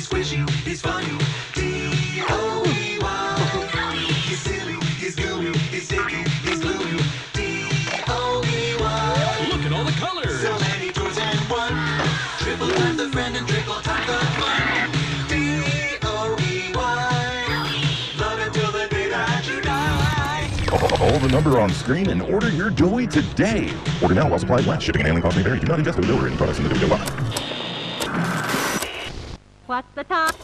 he's squishy, he's funny. D-O-E-Y. He's silly, he's gooey, he's sticky, he's gluey. D-O-E-Y. Look at all the colors. So many toys and one. Triple time the friend and triple time the fun. D-O-E-Y. Love until the day that you die. Call the number on screen and order your joy today. Order now while supplies last. Shipping and handling costs may vary. Do not ingest or written products in the video box. What's the time?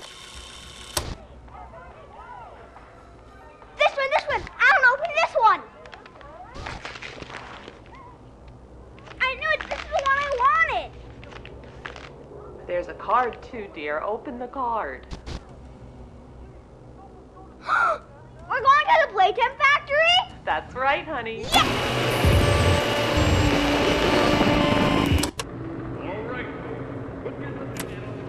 This one! I don't open this one! I knew it! This is the one I wanted! There's a card too, dear. Open the card. We're going to the Playtime factory? That's right, honey. Yes!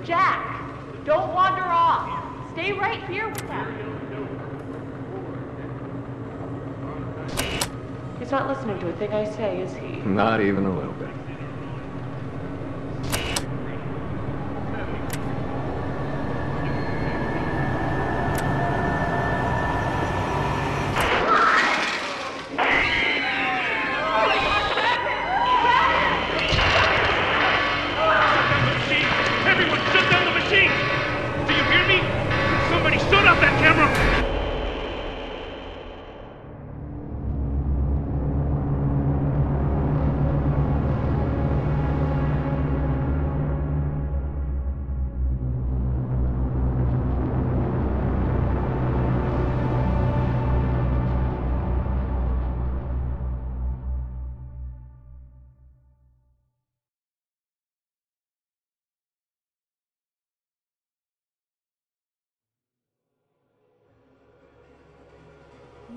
Jack, don't wander off. Stay right here with them. He's not listening to a thing I say, is he? Not even a little bit.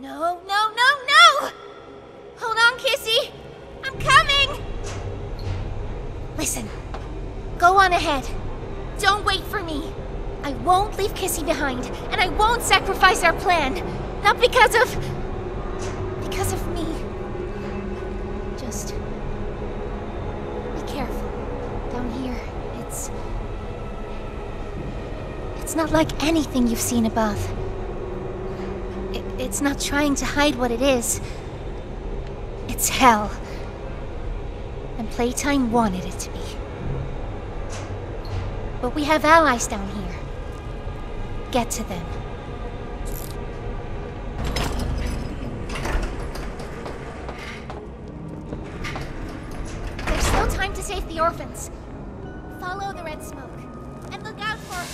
No! Hold on, Kissy! I'm coming! Listen, go on ahead. Don't wait for me. I won't leave Kissy behind, and I won't sacrifice our plan. Not because of me. Just be careful. Down here, it's not like anything you've seen above. It's not trying to hide what it is. It's hell. And Playtime wanted it to be. But we have allies down here. Get to them. There's still time to save the orphans. Follow the red smoke. And look out for...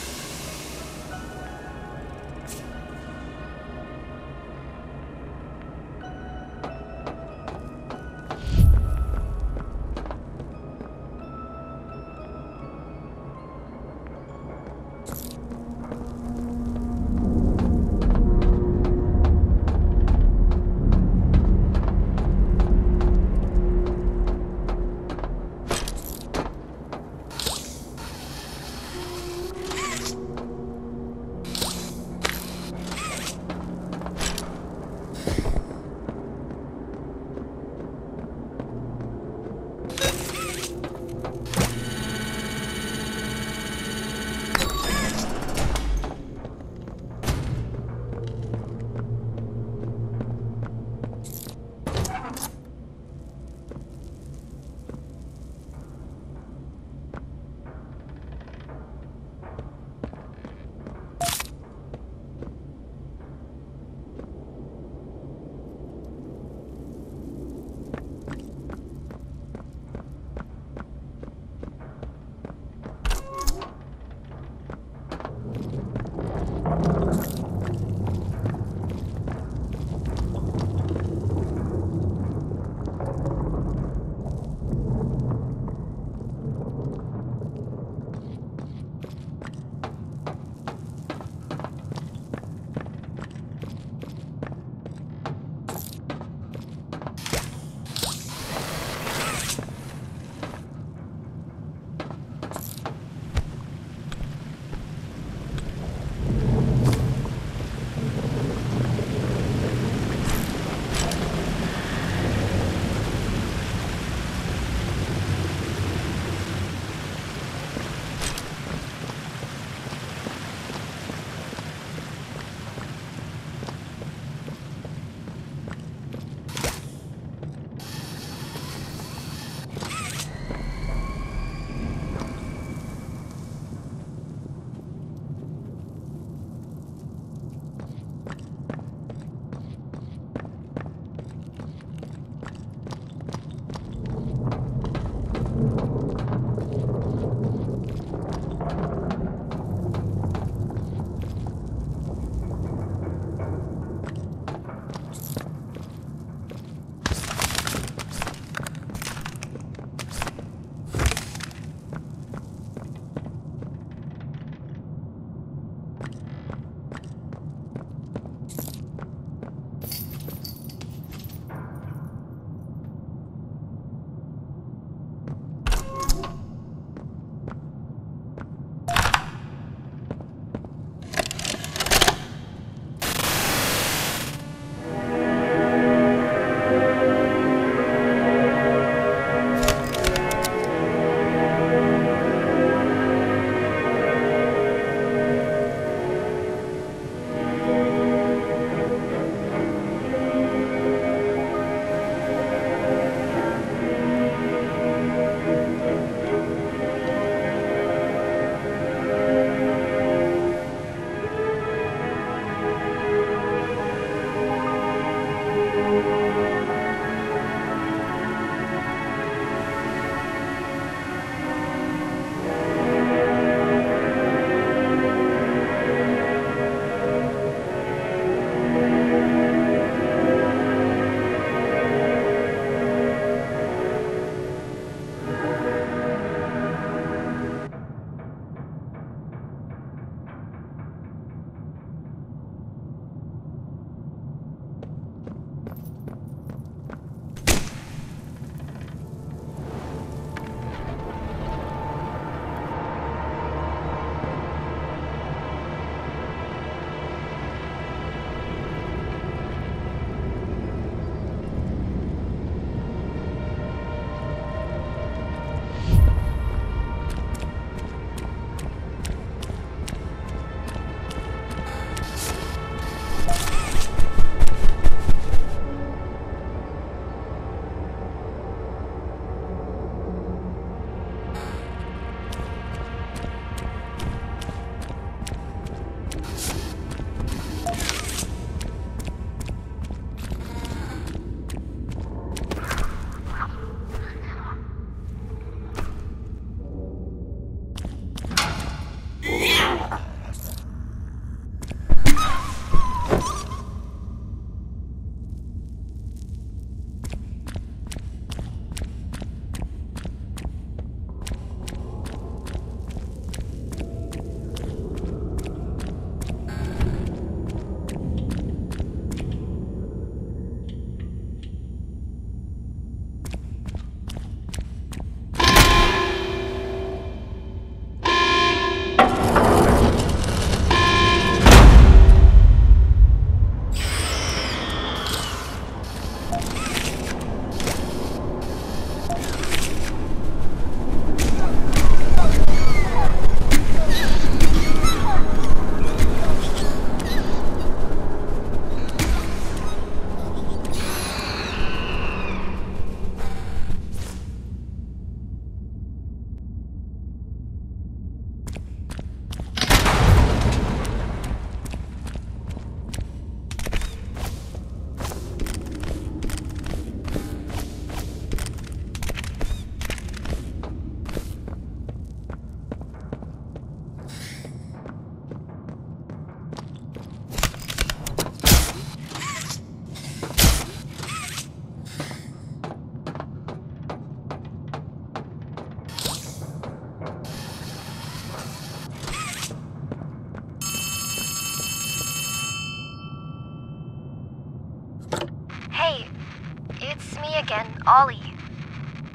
It's me again, Ollie.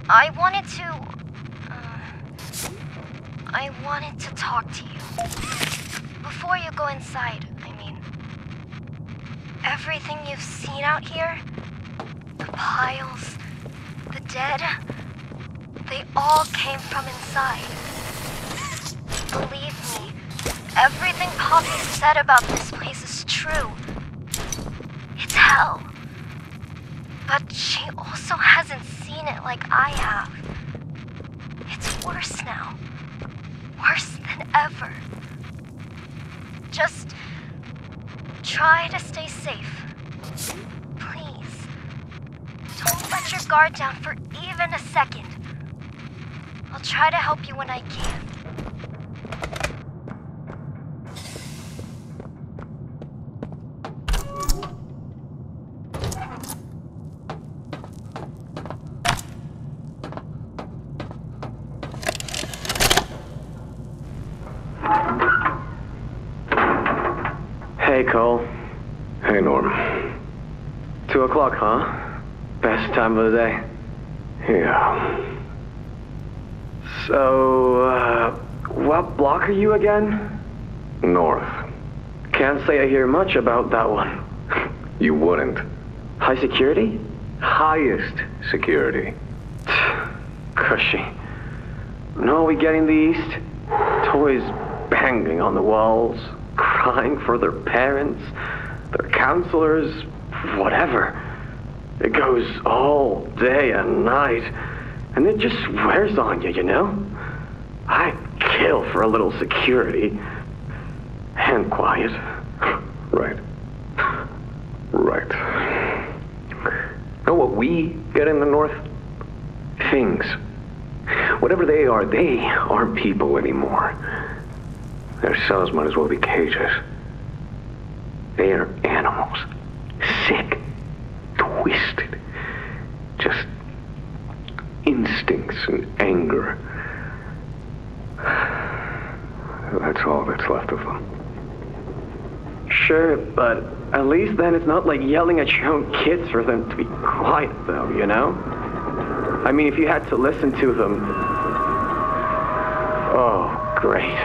I wanted to talk to you. Before you go inside, I mean. Everything you've seen out here, the piles, the dead, they all came from inside. Believe me, everything Poppy said about this place is true. It's hell. But she also hasn't seen it like I have. It's worse now. Worse than ever. Just try to stay safe. Please. Don't let your guard down for even a second. I'll try to help you when I can. Hey, Cole. Hey, Norm. 2 o'clock, huh? Best time of the day. Yeah. So, what block are you again? North. Can't say I hear much about that one. You wouldn't. High security? Highest security. Cushy. No, we get in the east. Toys banging on the walls, crying for their parents, their counselors, whatever. It goes all day and night, and it just wears on you, you know? I'd kill for a little security. And quiet. Right. Right. Know what we get in the North? Things. Whatever they aren't people anymore. Their cells might as well be cages. They are animals. Sick. Twisted. Just instincts and anger. That's all that's left of them. Sure, but at least then it's not like yelling at your own kids for them to be quiet, though, you know? I mean, if you had to listen to them... Oh, great.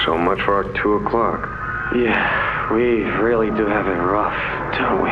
So much for our 2 o'clock. Yeah, we really do have it rough, don't we?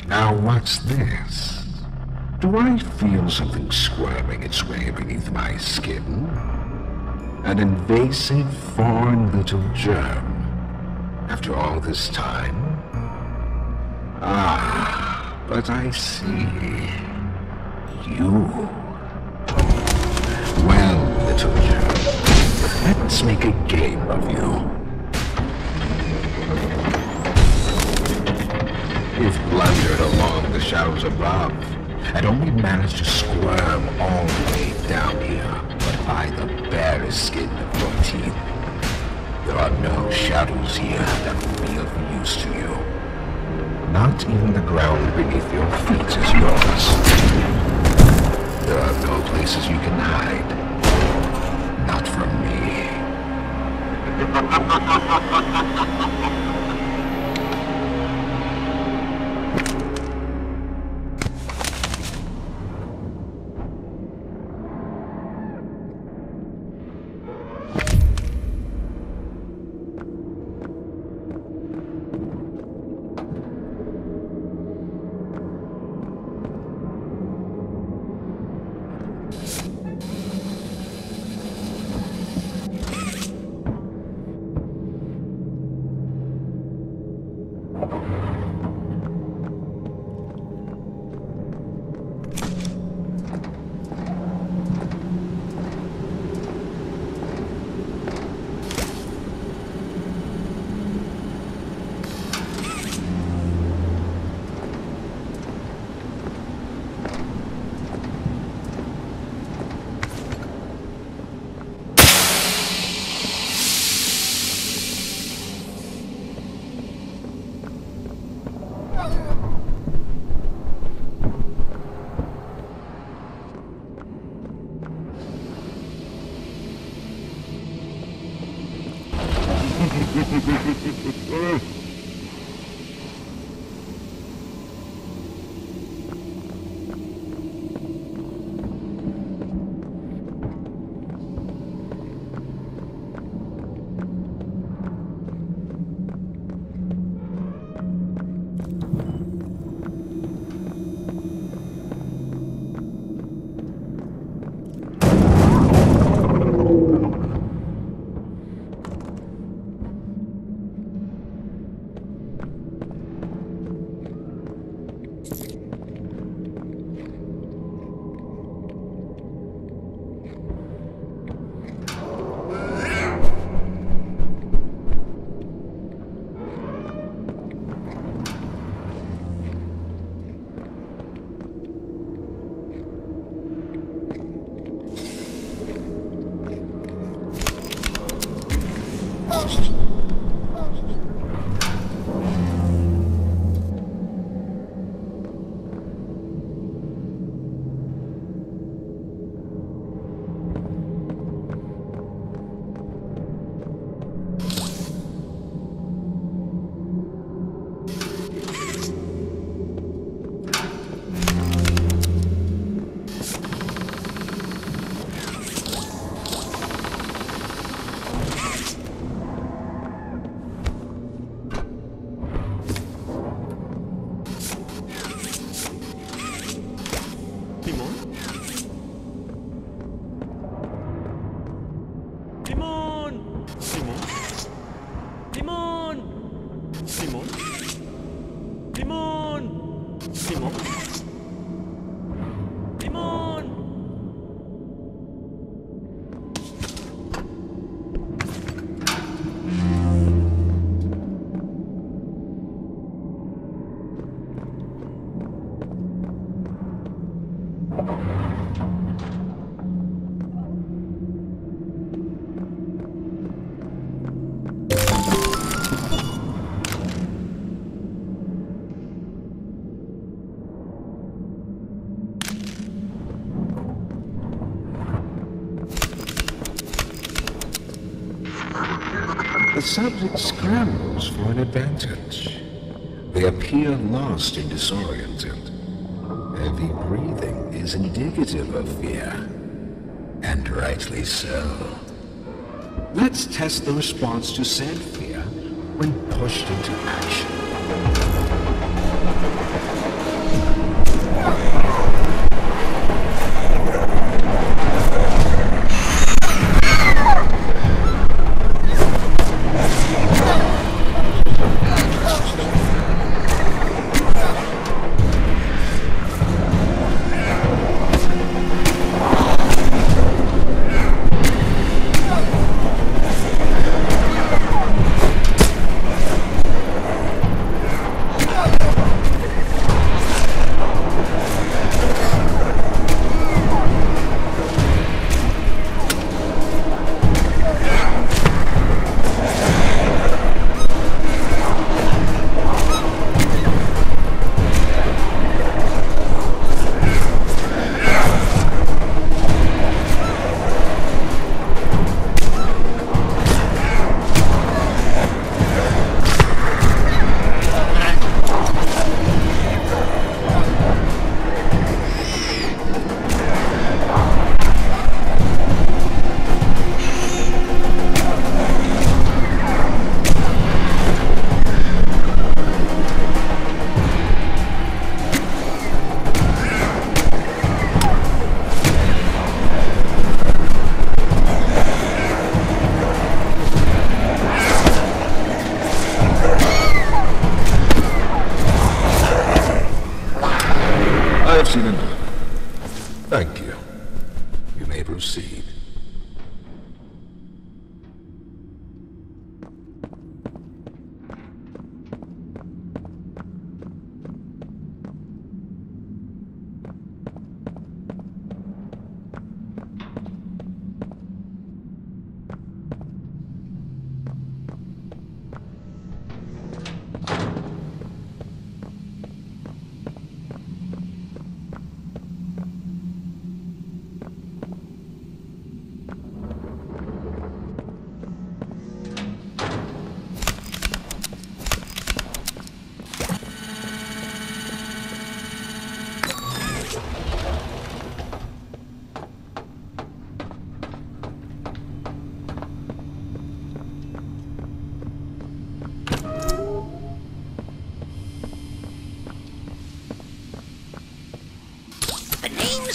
Now what's this? Do I feel something squirming its way beneath my skin? An invasive foreign little germ. After all this time? Ah, but I see. You. Well, little germ, let's make a game of you. You've blundered along the shadows above, and only managed to squirm all the way down here, but by the barest skin of your teeth. There are no shadows here that will be of use to you. Not even the ground beneath your feet is yours. There are no places you can hide. Not from me. The subject scrambles for an advantage. They appear lost and disoriented. Heavy breathing is indicative of fear. And rightly so. Let's test the response to said fear when pushed into action.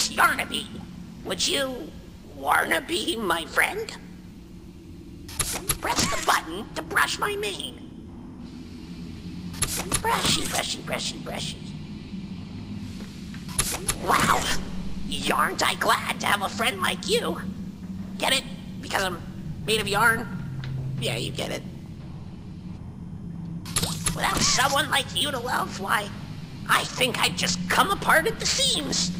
this Yarnaby. Would you wanna be my friend? Press the button to brush my mane. Brushy, brushy, brushy, brushy. Wow! Yarn't I glad to have a friend like you? Get it? Because I'm made of yarn? Yeah, you get it. Without someone like you to love, why, I think I'd just come apart at the seams.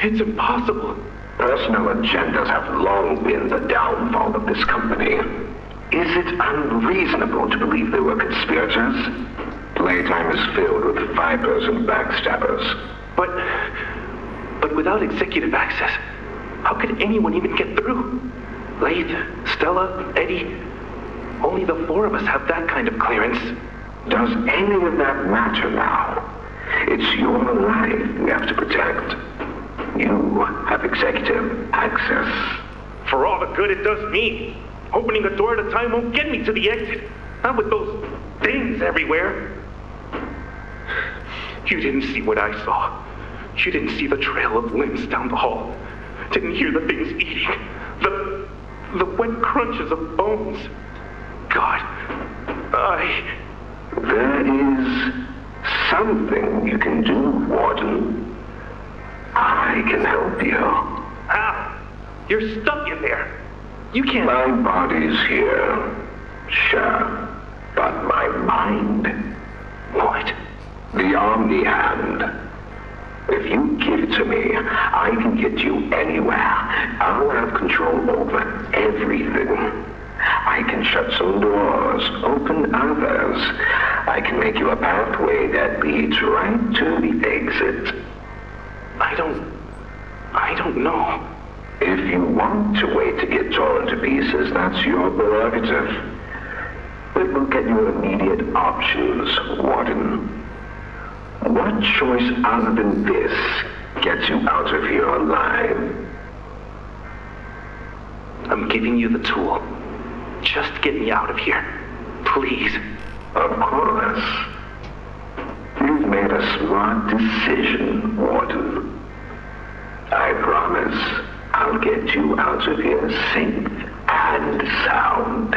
It's impossible. Personal agendas have long been the downfall of this company. Is it unreasonable to believe there were conspirators? Playtime is filled with vipers and backstabbers. But without executive access, how could anyone even get through? Lathe, Stella, Eddie, only the four of us have that kind of clearance. Does any of that matter now? It's your life we have to protect. You have executive access. For all the good it does me, opening a door at a time won't get me to the exit. Not with those things everywhere. You didn't see what I saw. You didn't see the trail of limbs down the hall. Didn't hear the things eating. The wet crunches of bones. God, There is something you can do, Warden. I can help you. How? You're stuck in there. You can't... My body's here. Sure. But my mind... What? The Omni Hand. If you give it to me, I can get you anywhere. I'll have control over everything. I can shut some doors, open others. I can make you a pathway that leads right to the exit. I don't know. If you want to wait to get torn to pieces, that's your prerogative. But look at your immediate options, Warden. What choice other than this gets you out of here alive? I'm giving you the tool. Just get me out of here. Please. Of course. You've made a smart decision, Warden. I promise I'll get you out of here safe and sound.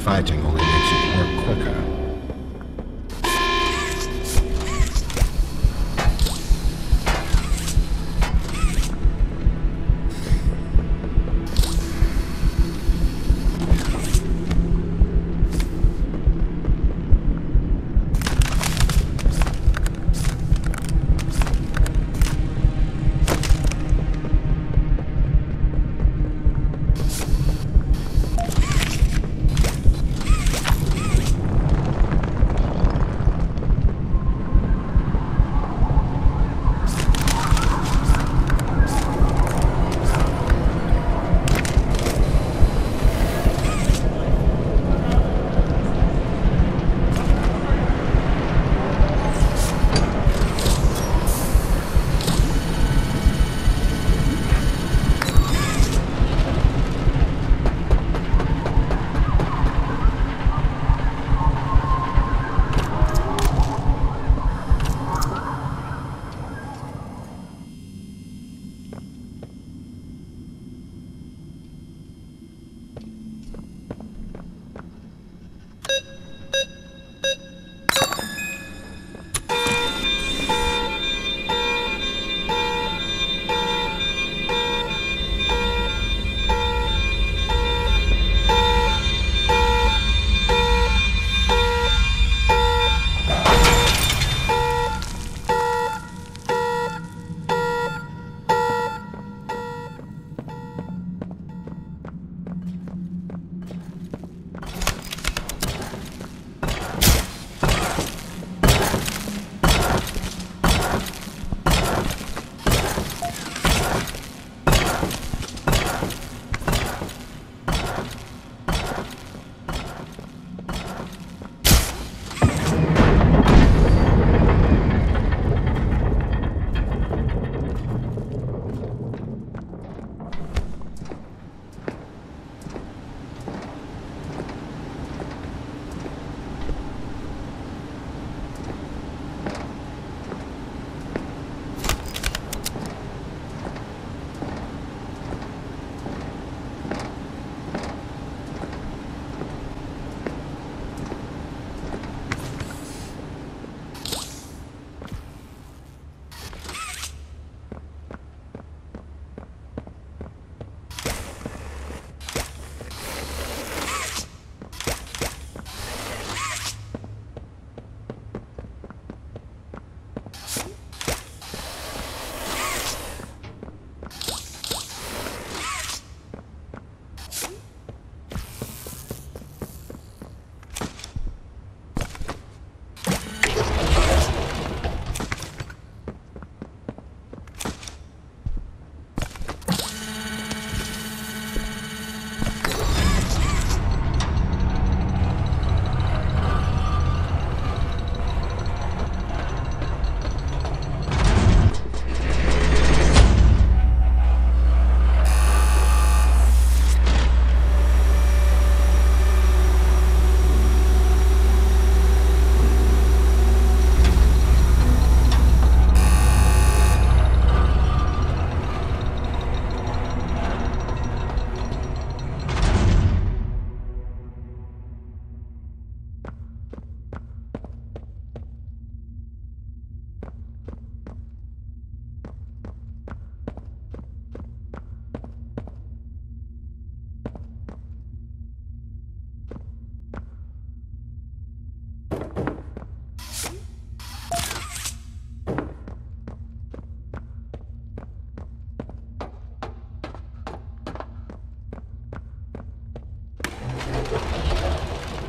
Fighting only makes it work quicker.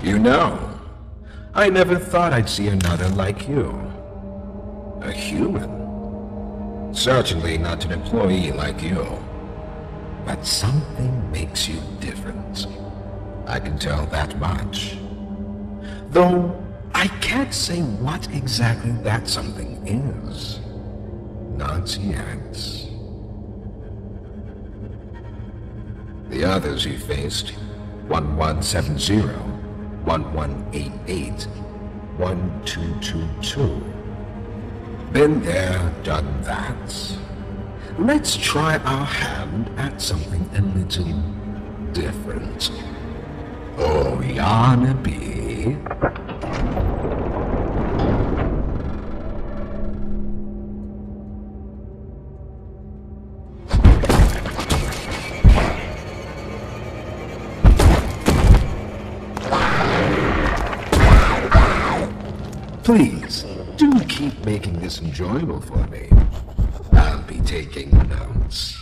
You know, I never thought I'd see another like you. A human. Certainly not an employee like you. But something makes you different. I can tell that much. Though, I can't say what exactly that something is. Not yet. The others you faced, 1170, 1188, 1222. Been there, done that. Let's try our hand at something a little different. Oh, Yarnaby. Please, do keep making this enjoyable for me. I'll be taking notes.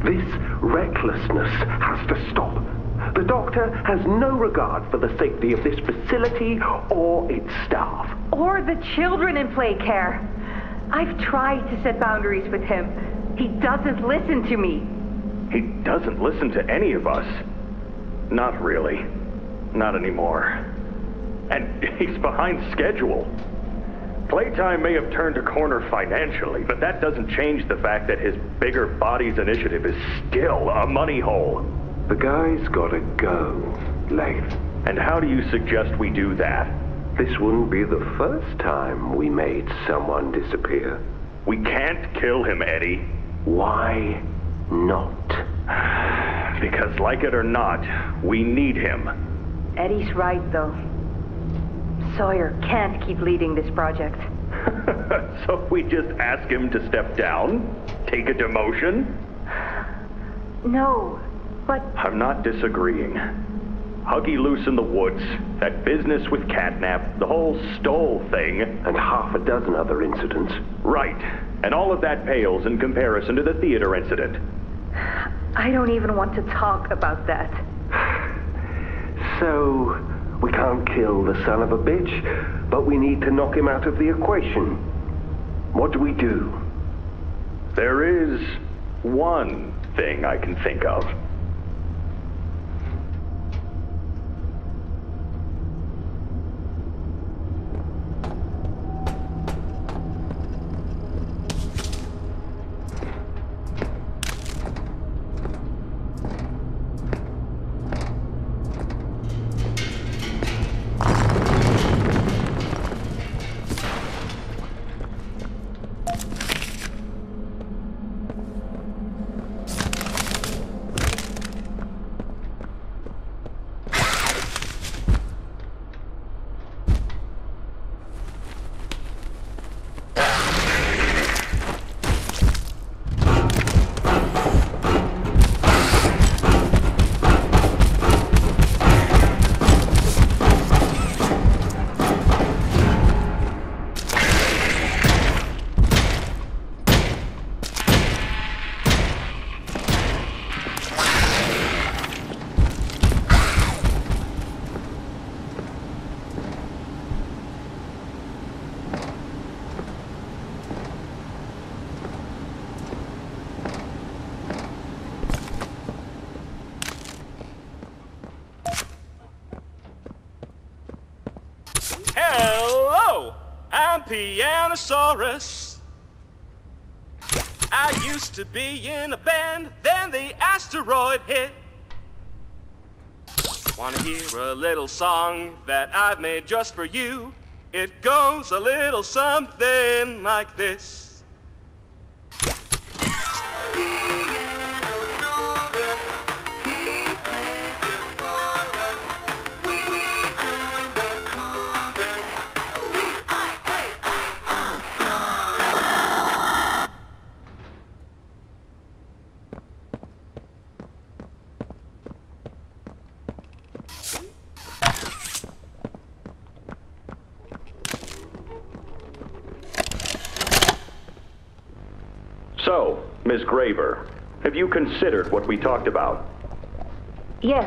This recklessness has to stop. The doctor has no regard for the safety of this facility or its staff. Or the children in play care. I've tried to set boundaries with him. He doesn't listen to me. He doesn't listen to any of us. Not really. Not anymore. And he's behind schedule. Playtime may have turned a corner financially, but that doesn't change the fact that his bigger bodies initiative is still a money hole. The guy's gotta go, Leif. And how do you suggest we do that? This wouldn't be the first time we made someone disappear. We can't kill him, Eddie. Why not? Because like it or not, we need him. Eddie's right, though. Sawyer can't keep leading this project. So we just ask him to step down? Take a demotion? No, but... I'm not disagreeing. Huggy Loose in the Woods, that business with Catnap, the whole Stoll thing. And half a dozen other incidents. Right. And all of that pales in comparison to the theater incident. I don't even want to talk about that. So, we can't kill the son of a bitch, but we need to knock him out of the equation. What do we do? There is one thing I can think of. Hello, I'm Pianosaurus. I used to be in a band, then the asteroid hit. Wanna hear a little song that I've made just for you? It goes a little something like this. So, Ms. Graver, have you considered what we talked about? Yes,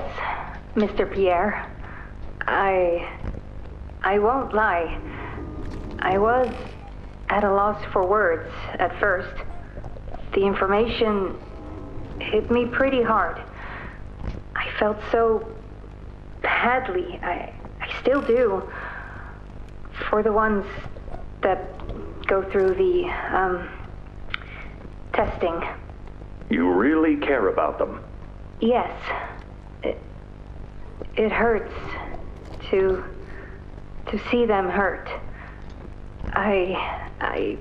Mr. Pierre. I won't lie. I was at a loss for words at first. The information hit me pretty hard. I felt so badly. I still do. For the ones that go through the, testing. You really care about them? Yes. It hurts to see them hurt. I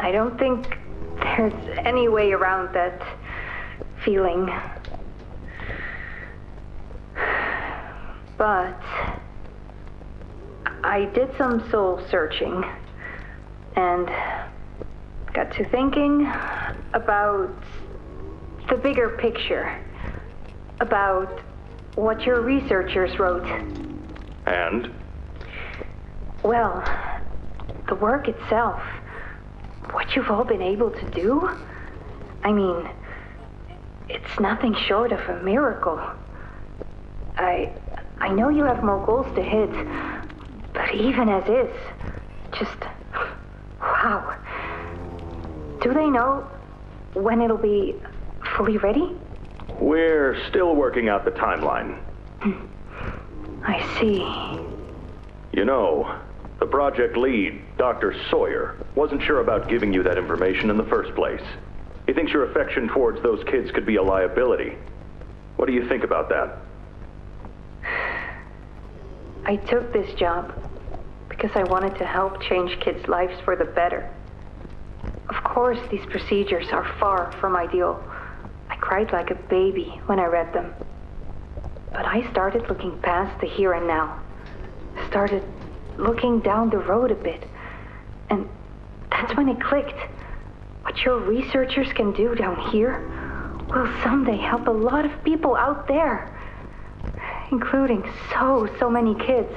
don't think there's any way around that feeling. But I did some soul searching and got to thinking about the bigger picture, about what your researchers wrote. And? Well, the work itself, what you've all been able to do, I mean, it's nothing short of a miracle. I know you have more goals to hit, but even as is, just, wow. Do they know when it'll be fully ready? We're still working out the timeline. I see. You know, the project lead, Dr. Sawyer, wasn't sure about giving you that information in the first place. He thinks your affection towards those kids could be a liability. What do you think about that? I took this job because I wanted to help change kids' lives for the better. Of course, these procedures are far from ideal. I cried like a baby when I read them. But I started looking past the here and now. Started looking down the road a bit. And that's when it clicked. What your researchers can do down here will someday help a lot of people out there. including so many kids.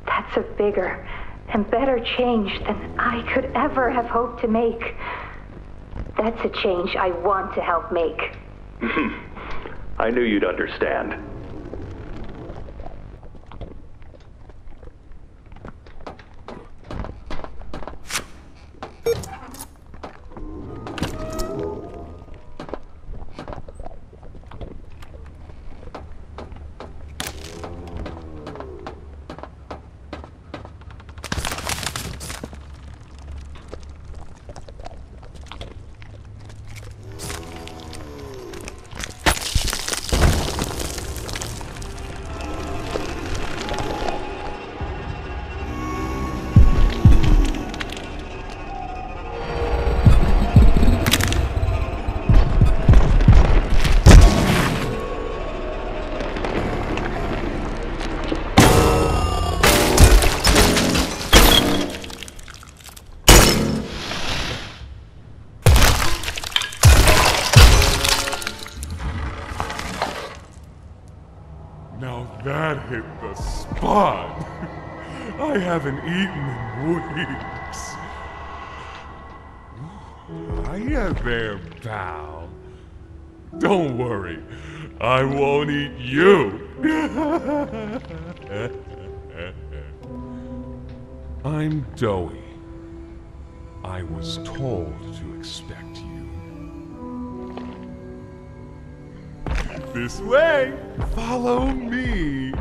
That's a bigger and better change than I could ever have hoped to make. That's a change I want to help make. I knew you'd understand. Now that hit the spot. I haven't eaten in weeks. Hiya there, pal. Don't worry, I won't eat you. I'm Doughy. I was told to expect you. This way! Follow me!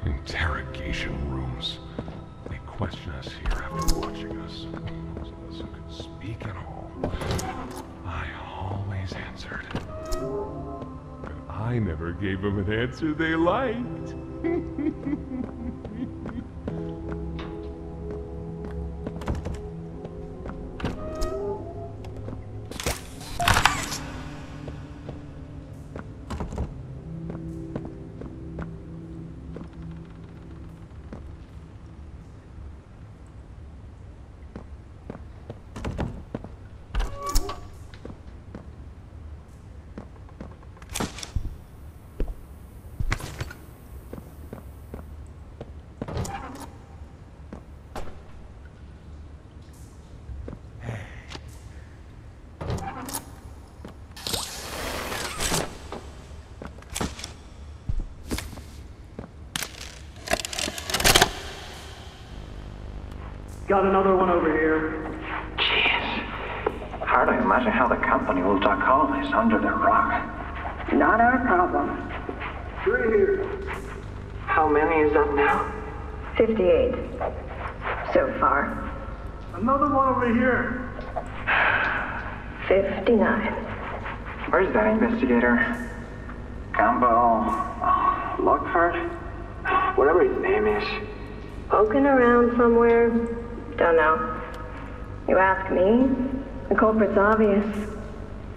Interrogation rooms. They question us here after watching us. Those of us who could speak at all. I always answered. But I never gave them an answer they liked. Got another one over here. Jeez. Hard to imagine how the company will duck all this under the rock. Not our problem. 3 here. How many is that now? 58. So far. Another one over here. 59. Where's that investigator? Campbell... Lockhart? Whatever his name is. Poking around somewhere? Don't know. You ask me? The culprit's obvious.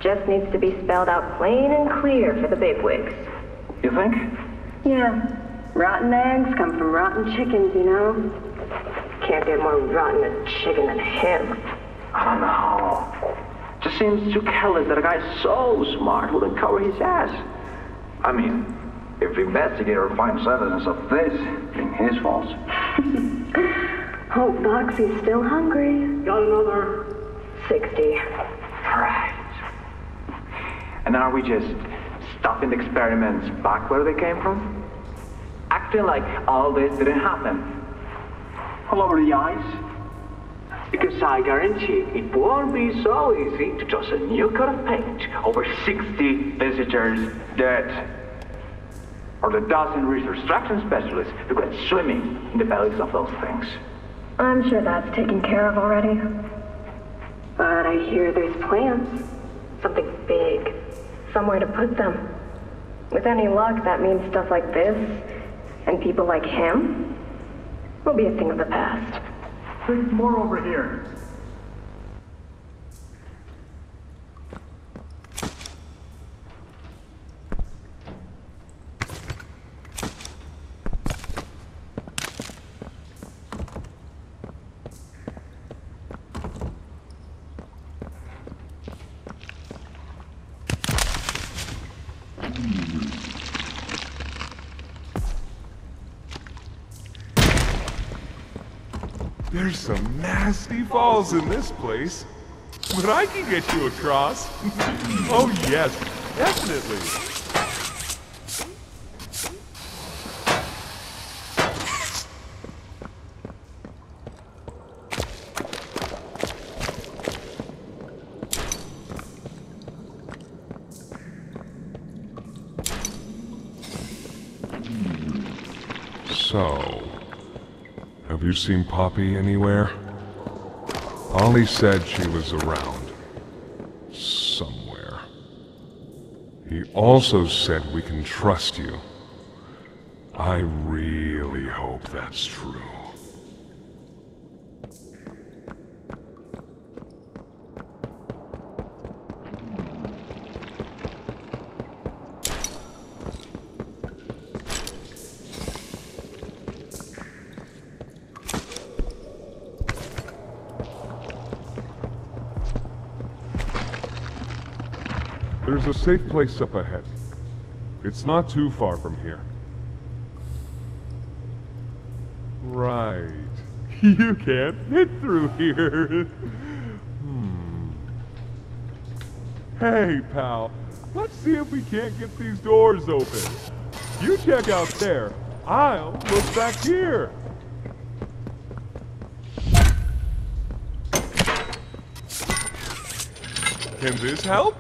Just needs to be spelled out plain and clear for the bigwigs. You think? Yeah. Rotten eggs come from rotten chickens, you know? Can't get more rotten a chicken than him. I don't know. Just seems too careless that a guy so smart wouldn't cover his ass. I mean, if the investigator finds evidence of this, it's his fault. Hope Boxy's still hungry. Got another. 60. Right. And are we just stopping the experiments back where they came from? Acting like all this didn't happen. All over the ice. Because I guarantee it won't be so easy to toss a new coat of paint over 60 visitors dead. Or the dozen reconstruction specialists who went swimming in the bellies of those things. I'm sure that's taken care of already. But I hear there's plans. Something big. Somewhere to put them. With any luck, that means stuff like this, and people like him, will be a thing of the past. There's more over here. There's some nasty falls in this place. But I can get you across. Oh yes, definitely. So, have you seen Poppy anywhere? Ollie said she was around. Somewhere. He also said we can trust you. I really hope that's true. There's a safe place up ahead. It's not too far from here. Right. You can't fit through here. Hey, pal. Let's see if we can't get these doors open. You check out there. I'll look back here. Can this help?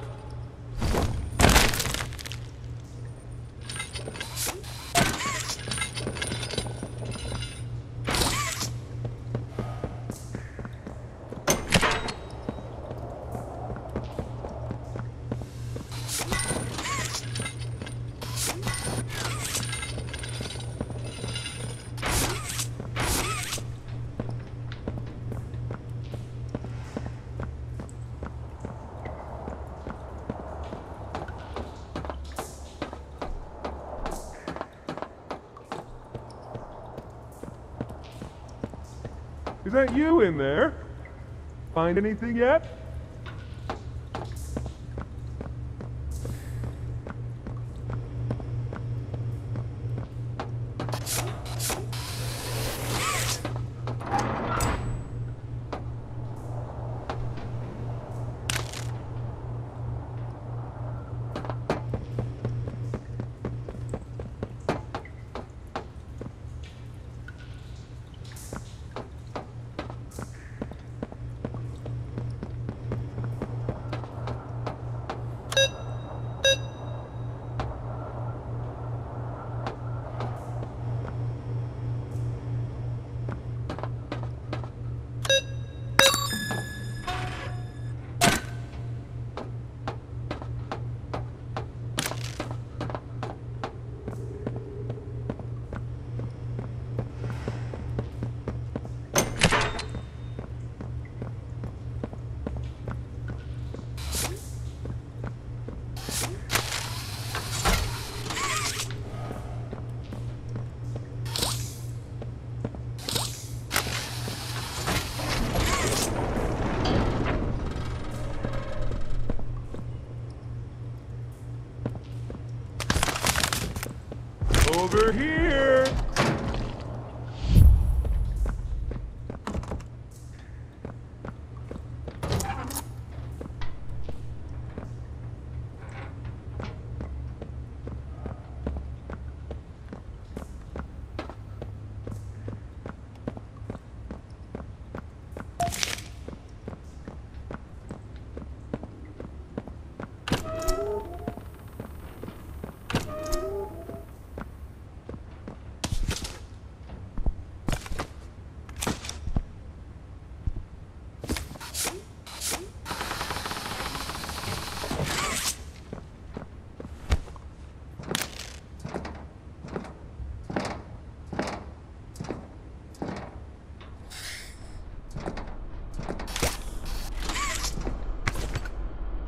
Is that you in there? Find anything yet?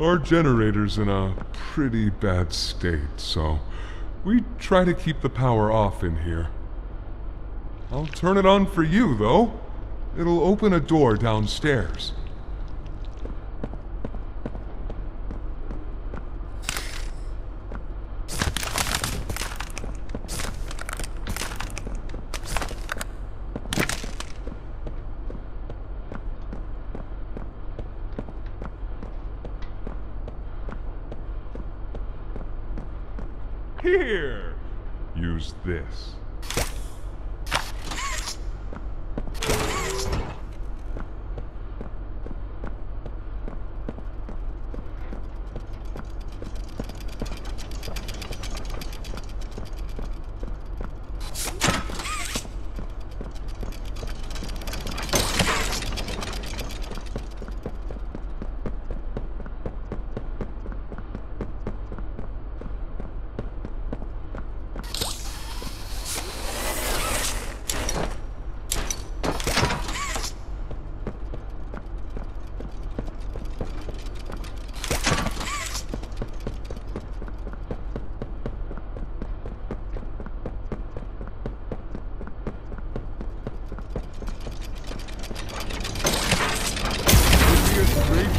Our generator's in a pretty bad state, so we try to keep the power off in here. I'll turn it on for you, though. It'll open a door downstairs. Here! Use this.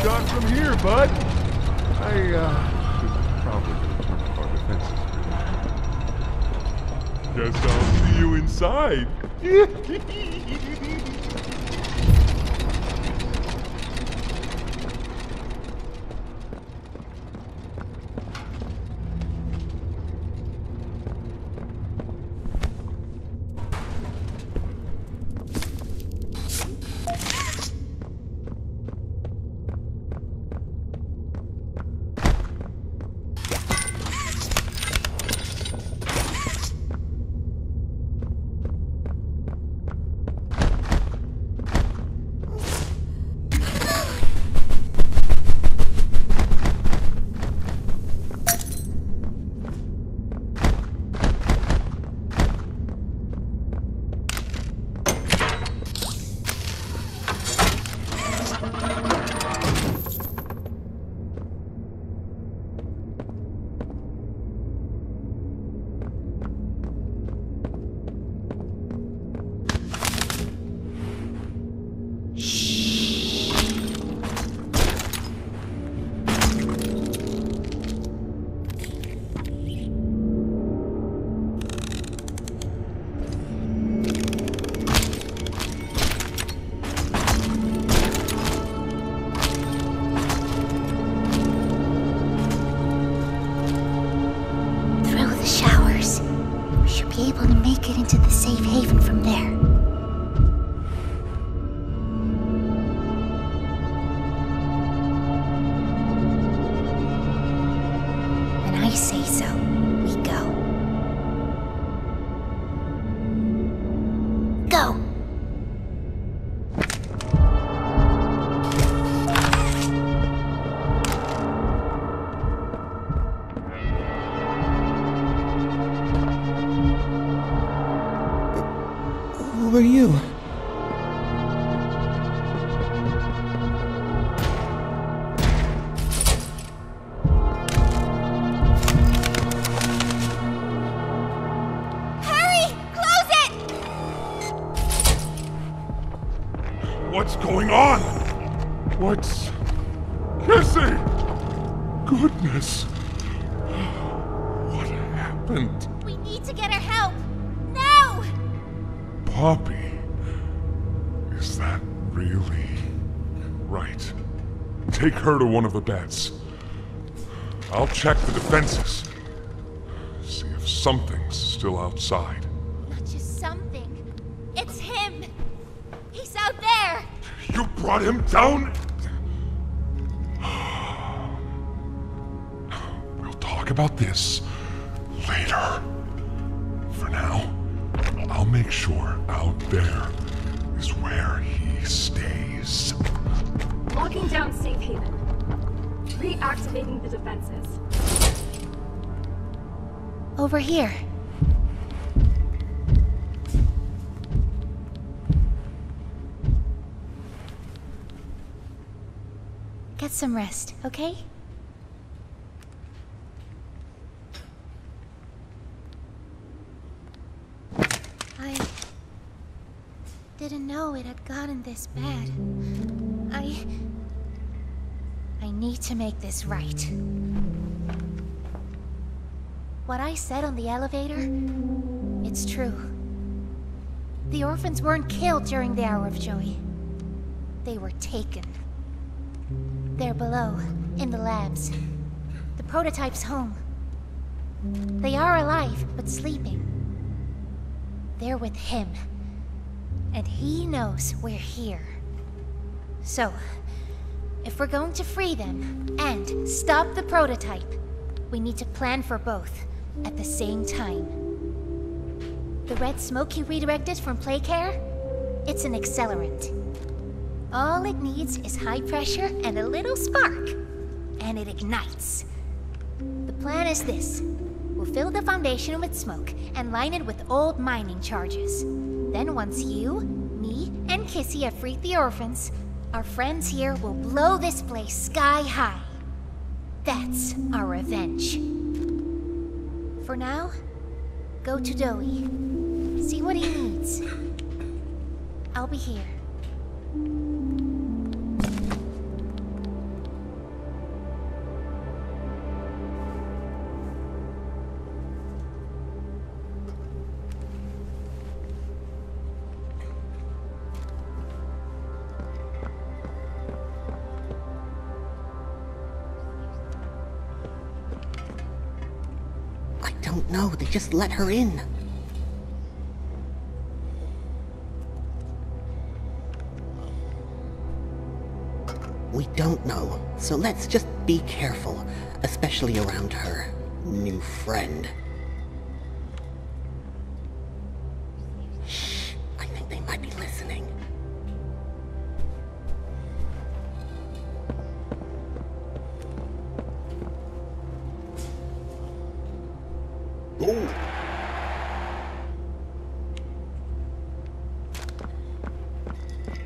Shot from here, bud. I should probably turn off our defenses for now. Guess I'll see you inside. Be able to make it into the safe haven from there. When I say so, we go. Go! Who are you? Hurry! Close it! What's going on? What's... Kissy! Goodness! What happened? We need to get her help! Now! Poppy? Is that really... right? Take her to one of the beds. I'll check the defenses. See if something's still outside. Not just something. It's him! He's out there! You brought him down? We'll talk about this later. For now, I'll make sure out there is where he stays. Locking down safe haven. Reactivating the defenses. Over here. Get some rest, okay? didn't know it had gotten this bad. I need to make this right. What I said on the elevator, it's true. The orphans weren't killed during the Hour of Joy. They were taken. They're below, in the labs. The prototype's home. They are alive, but sleeping. They're with him. And he knows we're here. So, if we're going to free them and stop the prototype, we need to plan for both at the same time. The red smoke he redirected from Playcare? It's an accelerant. All it needs is high pressure and a little spark, and it ignites. The plan is this. We'll fill the foundation with smoke and line it with old mining charges. Then once you, me, and Kissy have freed the orphans, our friends here will blow this place sky high. That's our revenge. For now, go to Dowie. See what he needs. I'll be here. No, they just let her in. We don't know, so let's just be careful, especially around her new friend. Shh, I think they might be listening.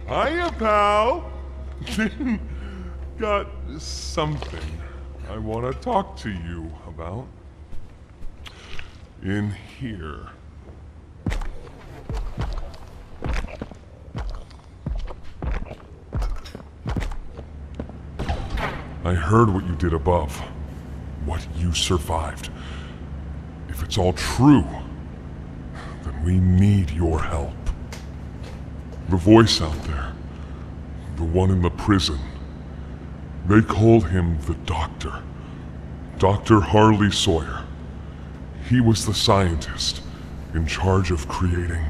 Hiya, pal! Got something I want to talk to you about. In here. I heard what you did above. What you survived. If it's all true, then we need your help. The voice out there, the one in the prison, they called him the Doctor. Dr. Harley Sawyer. He was the scientist in charge of creating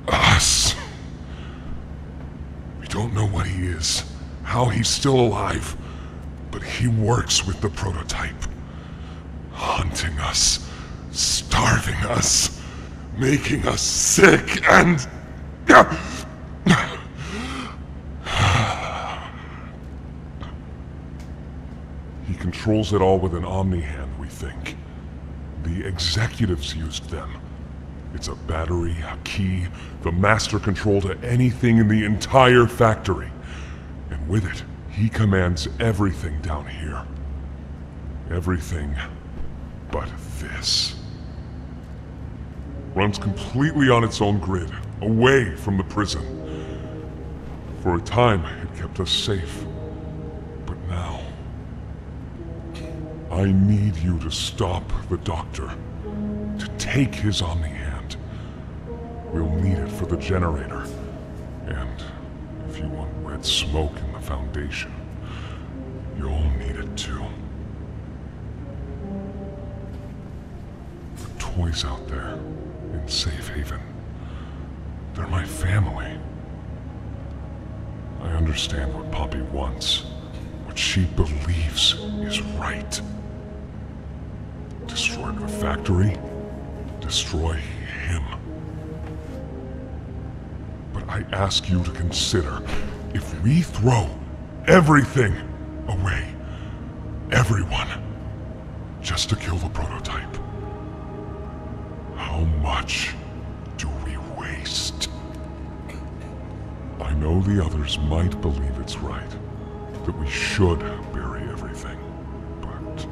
us. We don't know what he is, how he's still alive, but he works with the prototype. Hunting us, starving us, making us sick, and... He controls it all with an Omni-Hand, we think. The executives used them. It's a battery, a key, the master control to anything in the entire factory. And with it, he commands everything down here. Everything but this. Runs completely on its own grid, away from the prison. For a time, it kept us safe. But now... I need you to stop the Doctor. To take his Omni-Hand. We'll need it for the generator. And if you want red smoke in the Foundation, you'll need it too. The toys out there, in Safe Haven, they're my family. I understand what Poppy wants, what she believes is right. Destroy the factory, destroy him. But I ask you to consider, if we throw everything away, everyone, just to kill the prototype, how much do we waste? I know the others might believe it's right, that we should bury everything, but...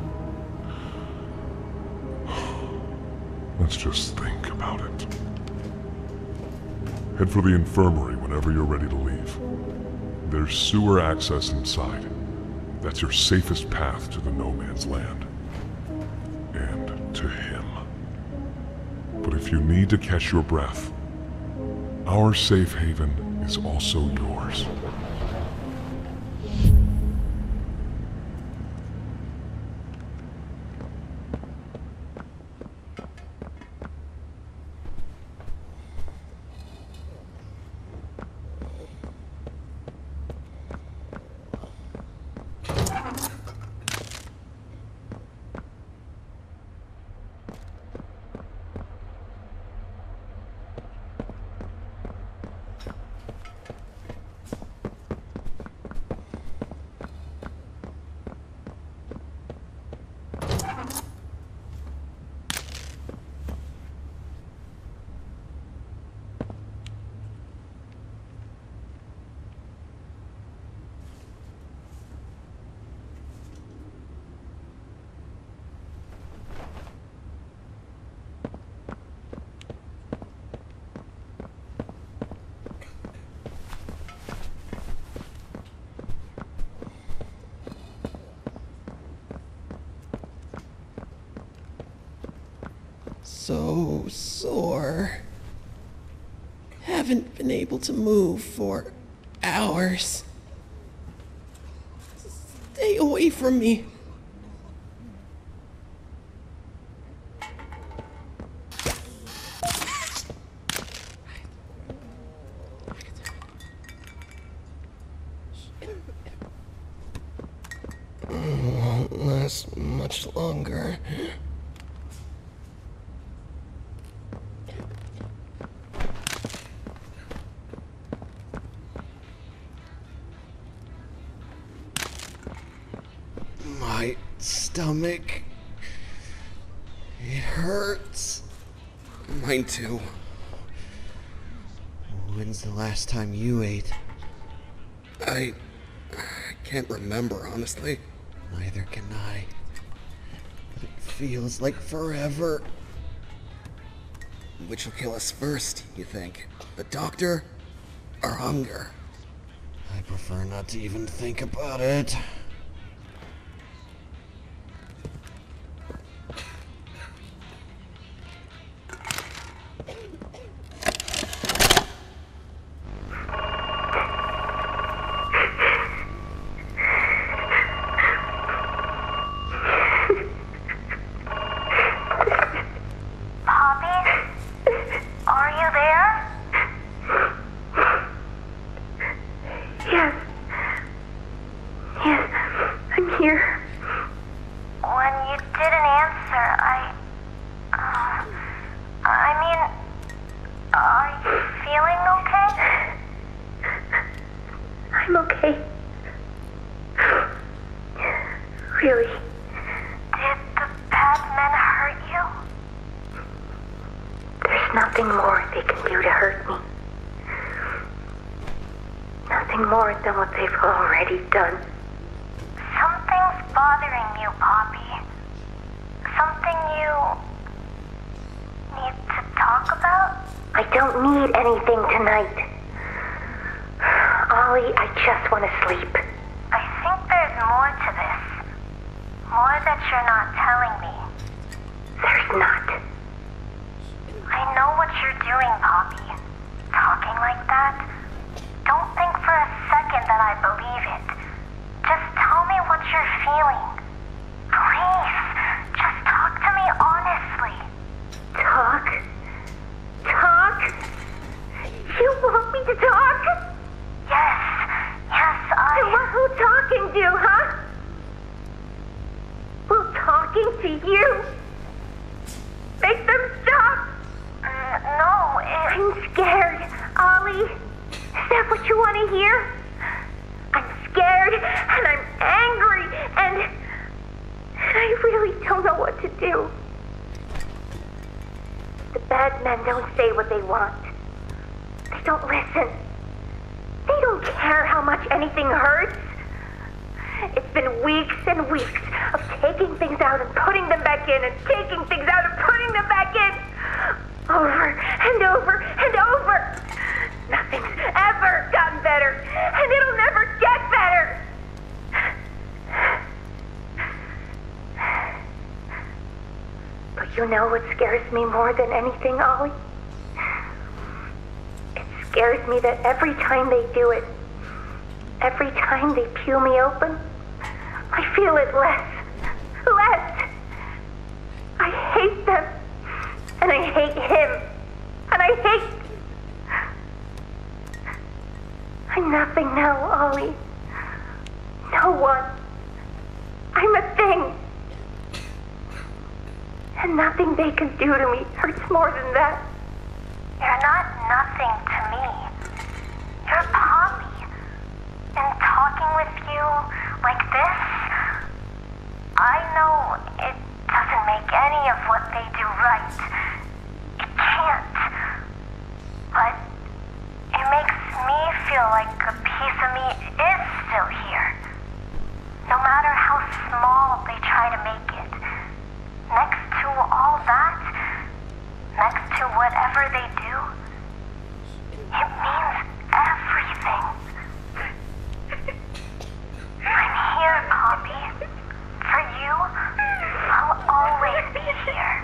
let's just think about it. Head for the infirmary whenever you're ready to leave. There's sewer access inside. That's your safest path to the no man's land. And to him. But if you need to catch your breath, our safe haven is also yours. So sore. Haven't been able to move for hours. Stay away from me. Won't last much longer. My stomach. It hurts. Mine too. When's the last time you ate? I can't remember, honestly. Neither can I. But it feels like forever. Which will kill us first, you think? The doctor or hunger? I prefer not to even think about it. Really? Did the bad men hurt you? There's nothing more they can do to hurt me. Nothing more than what they've already done. Something's bothering you, Poppy. Something you need to talk about? I don't need anything tonight. Ollie, I just want to sleep. I think there's more to this. More that you're not telling me. There's not. I know what you're doing, Poppy. Talking like that. Don't think for a second that I believe it. Just tell me what you're feeling. Please, just talk to me honestly. Talk? Talk? You want me to talk? Yes, I... And what will talking do, huh? Will talking to you make them stop? No, I'm scared, Ollie. Is that what you want to hear? I'm scared, and I'm angry, and I really don't know what to do. The bad men don't say what they want. They don't listen. They don't care how much anything hurts. It's been weeks and weeks of taking things out and putting them back in, and taking things out and putting them back in. Over and over and over. Nothing's ever gotten better, and it'll never get better. But you know what scares me more than anything, Ollie? It scares me that every time they do it, every time they peel me open, I feel it less. I hate them. And I hate him. And I hate... I'm nothing now, Ollie. No one. I'm a thing. And nothing they can do to me hurts more than that. You're not nothing to me. You're Poppy. And talking with you like this, I know it doesn't make any of what they do right. It can't. But it makes me feel like a piece of me is still here. No matter how small they try to make it. Next to all that, next to whatever they do, it means everything. I'm here, Poppy. For you, I'll always be here.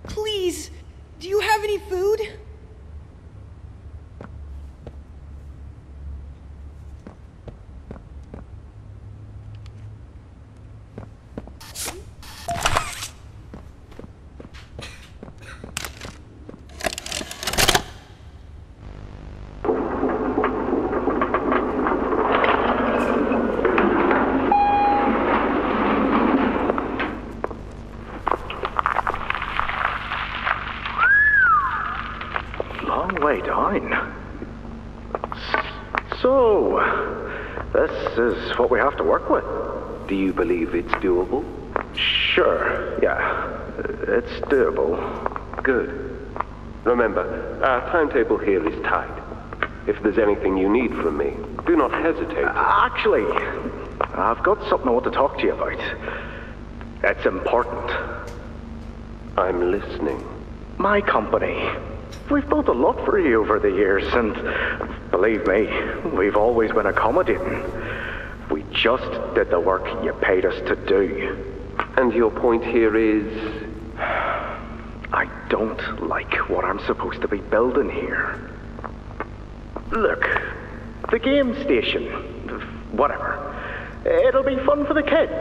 Please, do you have any food? Way down. So, this is what we have to work with. Do you believe it's doable? Sure, yeah. It's doable. Good. Remember, our timetable here is tight. If there's anything you need from me, do not hesitate. Actually, I've got something I want to talk to you about. It's important. I'm listening. My company. We've built a lot for you over the years, and believe me, we've always been accommodating. We just did the work you paid us to do. And your point here is? I don't like what I'm supposed to be building here. Look, the game station, whatever, it'll be fun for the kids.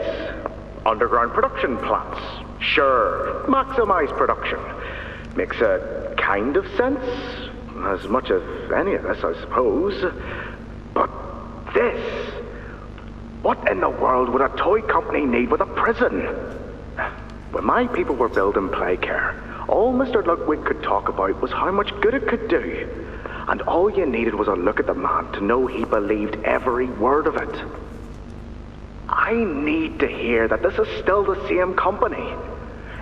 Underground production plants, sure, maximize production. Makes a kind of sense, as much as any of this, I suppose. But this, what in the world would a toy company need with a prison? When my people were building Playcare, all Mr. Ludwig could talk about was how much good it could do. And all you needed was a look at the man to know he believed every word of it. I need to hear that this is still the same company.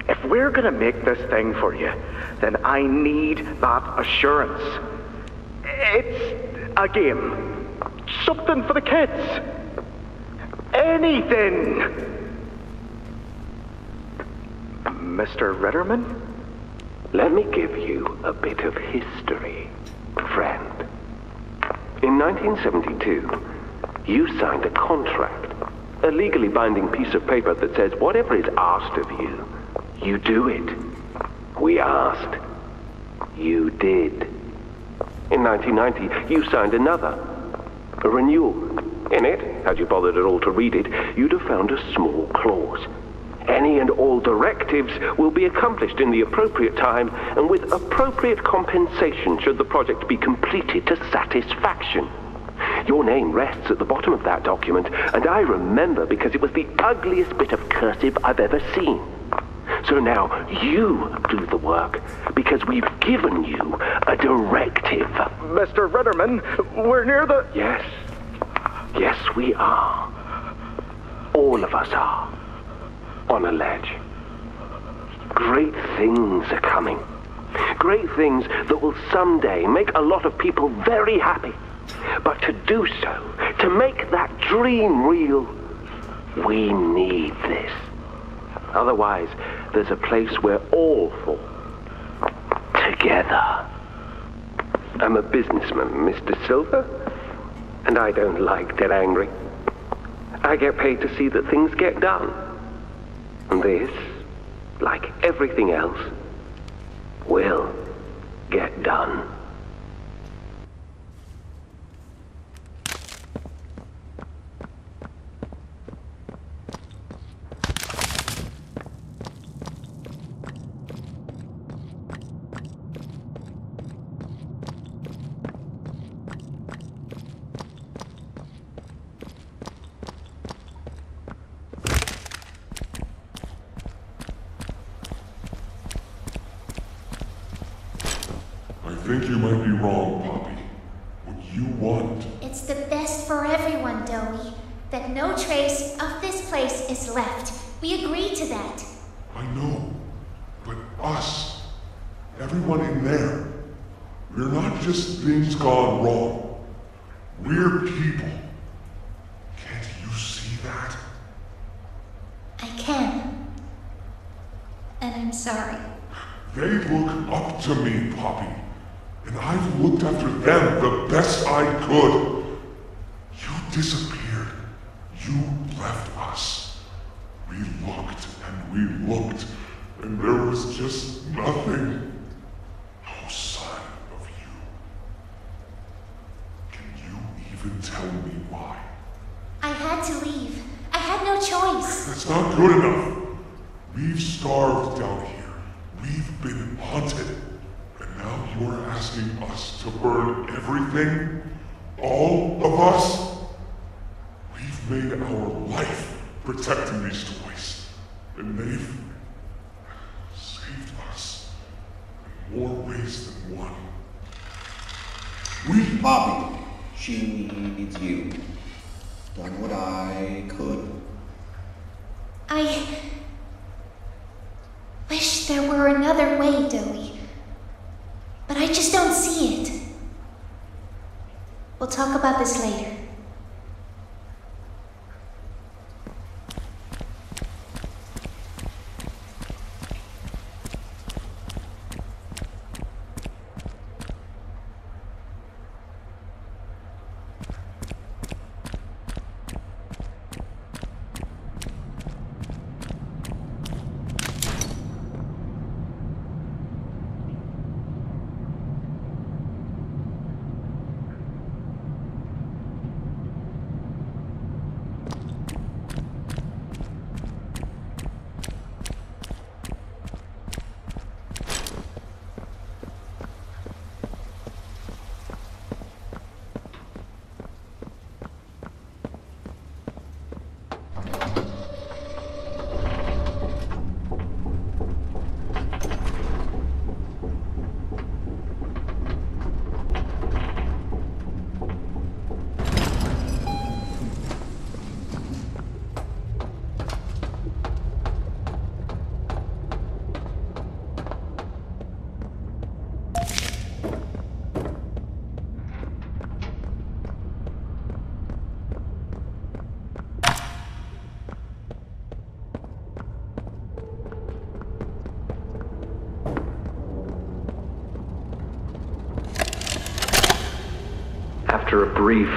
If we're gonna make this thing for you, then I need that assurance. It's a game. Something for the kids. Anything. Mr. Ritterman? Let me give you a bit of history, friend. In 1972, you signed a contract. A legally binding piece of paper that says whatever is asked of you, you do it. We asked. You did. In 1990, you signed another. A renewal. In it, had you bothered at all to read it, you'd have found a small clause. Any and all directives will be accomplished in the appropriate time and with appropriate compensation should the project be completed to satisfaction. Your name rests at the bottom of that document, and I remember because it was the ugliest bit of cursive I've ever seen. So now you do the work, because we've given you a directive. Mr. Ritterman, we're near the... Yes. Yes, we are. All of us are. On a ledge. Great things are coming. Great things that will someday make a lot of people very happy. But to do so, to make that dream real, we need this. Otherwise, there's a place we're all for. Together. I'm a businessman, Mr. Silver, and I don't like to get angry. I get paid to see that things get done. And this, like everything else, will get done. I think you might be wrong, Poppy. What you want... It's the best for everyone, Dowie. That no trace of this place is left. We agree to that. I know. But us, everyone in there, we're not just things gone wrong. We're people. Can't you see that? I can. And I'm sorry. They look up to me, Poppy. And I've looked after them the best I could. You disappeared. You left us. We looked and we looked, and there was just nothing. No sign of you. Can you even tell me why? I had to leave. I had no choice. That's not good enough. We've starved down here. We've been haunted. And now you're asking us to burn everything? All of us? We've made our life protecting these toys. And they've saved us in more ways than one. Poppy, she needs you. Done what I could. I wish there were another way, Dowie. But I just don't see it. We'll talk about this later. After a brief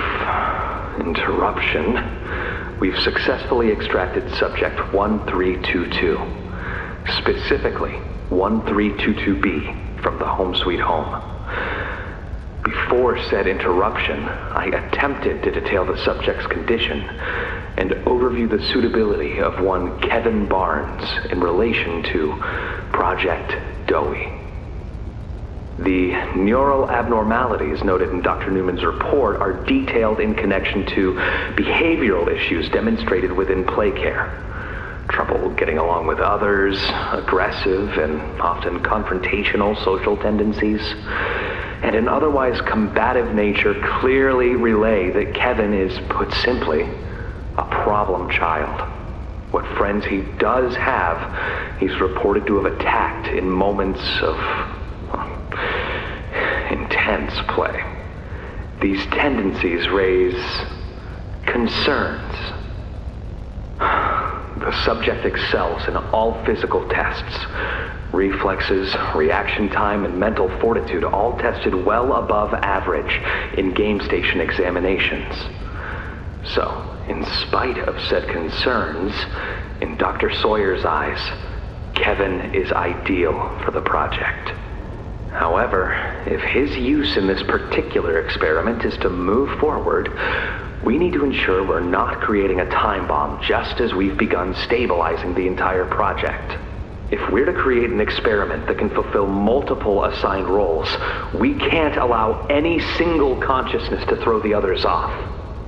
interruption, we've successfully extracted subject 1322, specifically 1322B, from the Home Sweet Home. Before said interruption, I attempted to detail the subject's condition and overview the suitability of one Kevin Barnes in relation to Project Dowie. The neural abnormalities noted in Dr. Newman's report are detailed in connection to behavioral issues demonstrated within play care. Trouble getting along with others, aggressive and often confrontational social tendencies, and an otherwise combative nature clearly relay that Kevin is, put simply, a problem child. What friends he does have, he's reported to have attacked in moments of intense play. These tendencies raise concerns. The subject excels in all physical tests. Reflexes, reaction time, and mental fortitude all tested well above average in game station examinations. So, in spite of said concerns, in Dr. Sawyer's eyes, Kevin is ideal for the project. However, if his use in this particular experiment is to move forward, we need to ensure we're not creating a time bomb just as we've begun stabilizing the entire project. If we're to create an experiment that can fulfill multiple assigned roles, we can't allow any single consciousness to throw the others off.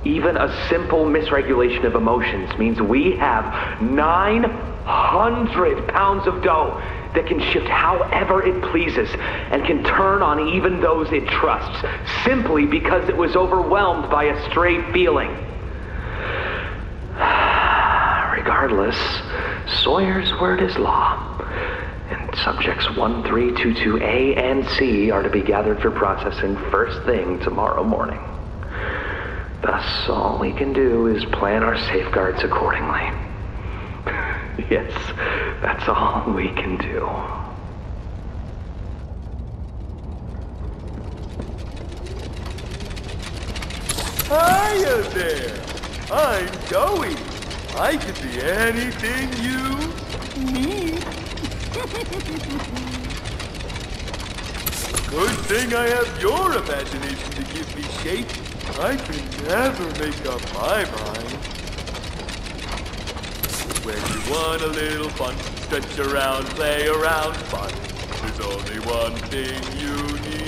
Even a simple misregulation of emotions means we have 900 pounds of dough that can shift however it pleases and can turn on even those it trusts, simply because it was overwhelmed by a stray feeling. Regardless, Sawyer's word is law, and subjects 1322A and C are to be gathered for processing first thing tomorrow morning. Thus, all we can do is plan our safeguards accordingly. Yes, that's all we can do. Hiya there! I'm Joey. I could be anything you need. Good thing I have your imagination to give me shape. I can never make up my mind. When you want a little fun, stretch around, play around, fun. There's only one thing you need.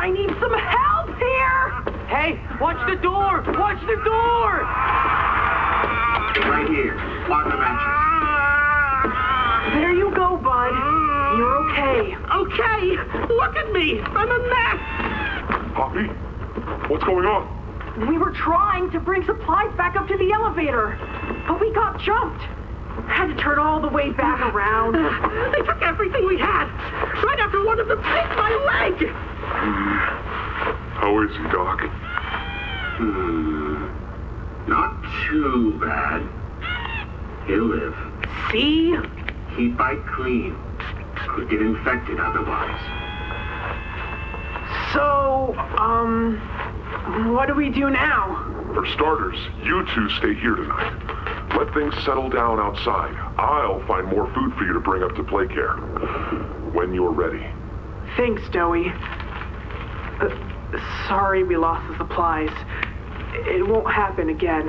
I need some help here! Hey, watch the door! Watch the door! Right here. On the benches. There you go, bud. You're okay. Okay! Look at me! I'm a mess! Poppy? What's going on? We were trying to bring supplies back up to the elevator, but we got jumped. Had to turn all the way back around. They took everything we had, right after one of them bit my leg! How is he, Doc? Not too bad. He'll live. See? Keep Ike clean. Could get infected otherwise. So, what do we do now? For starters, you two stay here tonight. Let things settle down outside. I'll find more food for you to bring up to play care. When you're ready. Thanks, Joey. Sorry we lost the supplies. It won't happen again.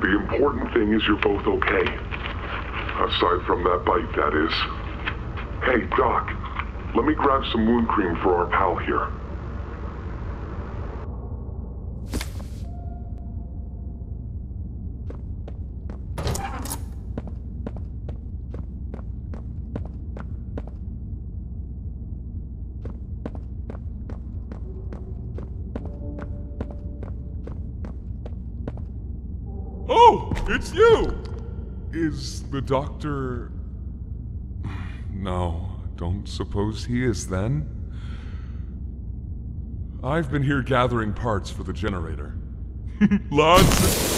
The important thing is you're both okay. Aside from that bite, that is. Hey, Doc, let me grab some wound cream for our pal here. Oh, it's you! Is the doctor... No, don't suppose he is then? I've been here gathering parts for the generator. Lots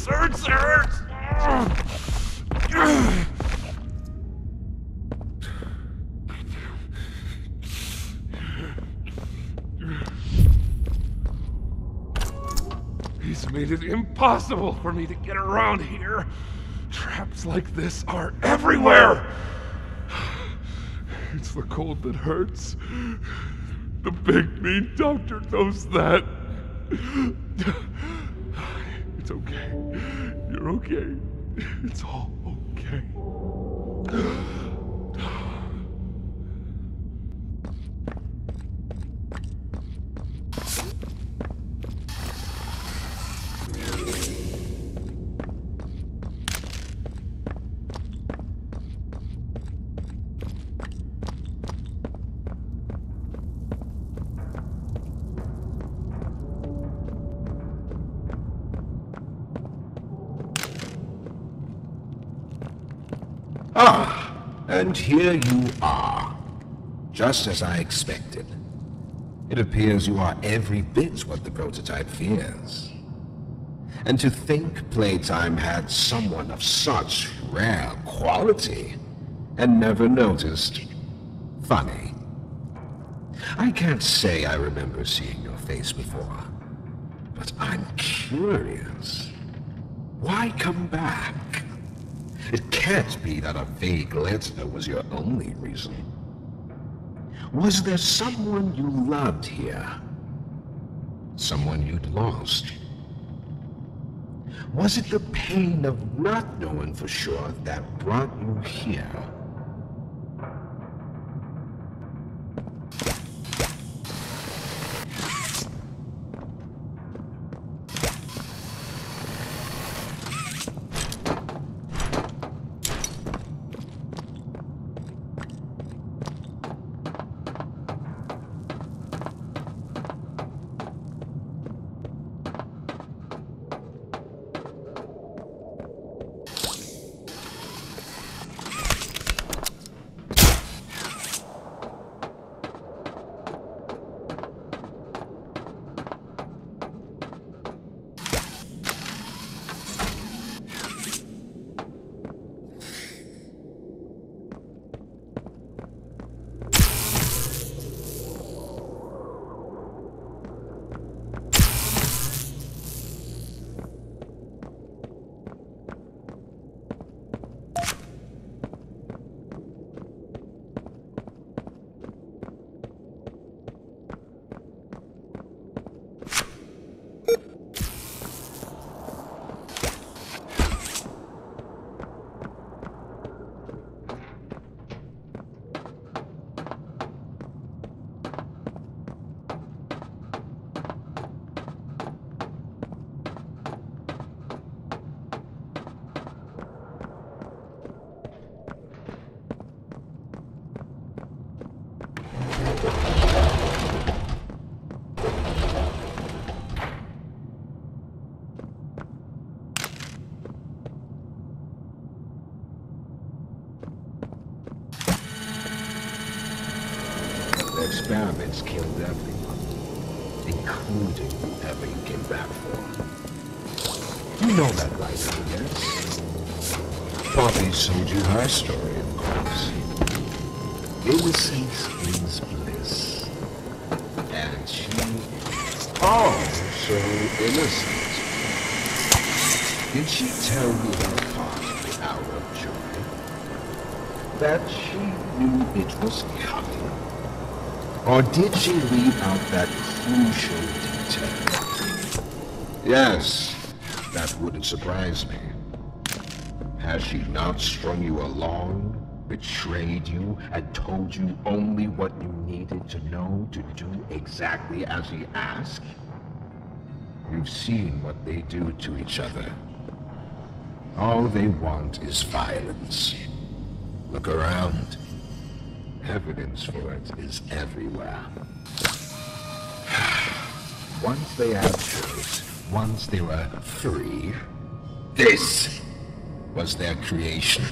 hurts! He's made it impossible for me to get around here. Traps like this are everywhere! It's the cold that hurts. The big mean doctor knows that. It's okay. You're okay. It's all okay. Ah, and here you are. Just as I expected. It appears you are every bit what the prototype fears. And to think Playtime had someone of such rare quality and never noticed. Funny. I can't say I remember seeing your face before, but I'm curious. Why come back? It can't be that a vague letter was your only reason. Was there someone you loved here? Someone you'd lost? Was it the pain of not knowing for sure that brought you here? The experiments killed everyone, including whoever you came back for. You know that, right, yes? Poppy told you her story, of course. Innocence is bliss. And she so innocent. Did she tell you her part of the hour of joy? That she knew it was coming? Or did she leave out that crucial detail? Yes, that wouldn't surprise me. Has she not strung you along, betrayed you, and told you only what you needed to know to do exactly as she asked? You've seen what they do to each other. All they want is violence. Look around. Evidence for it is everywhere. Once they had choice, once they were free, this was their creation.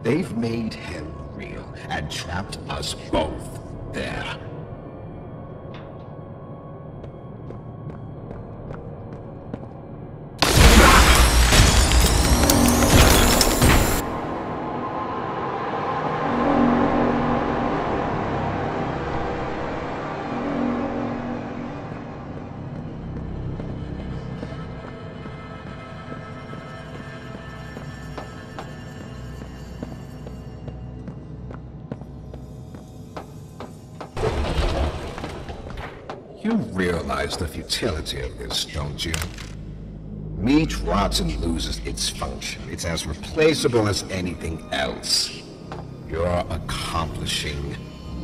They've made hell real and trapped us both there. You realize the futility of this, don't you? Meat rots and loses its function. It's as replaceable as anything else. You're accomplishing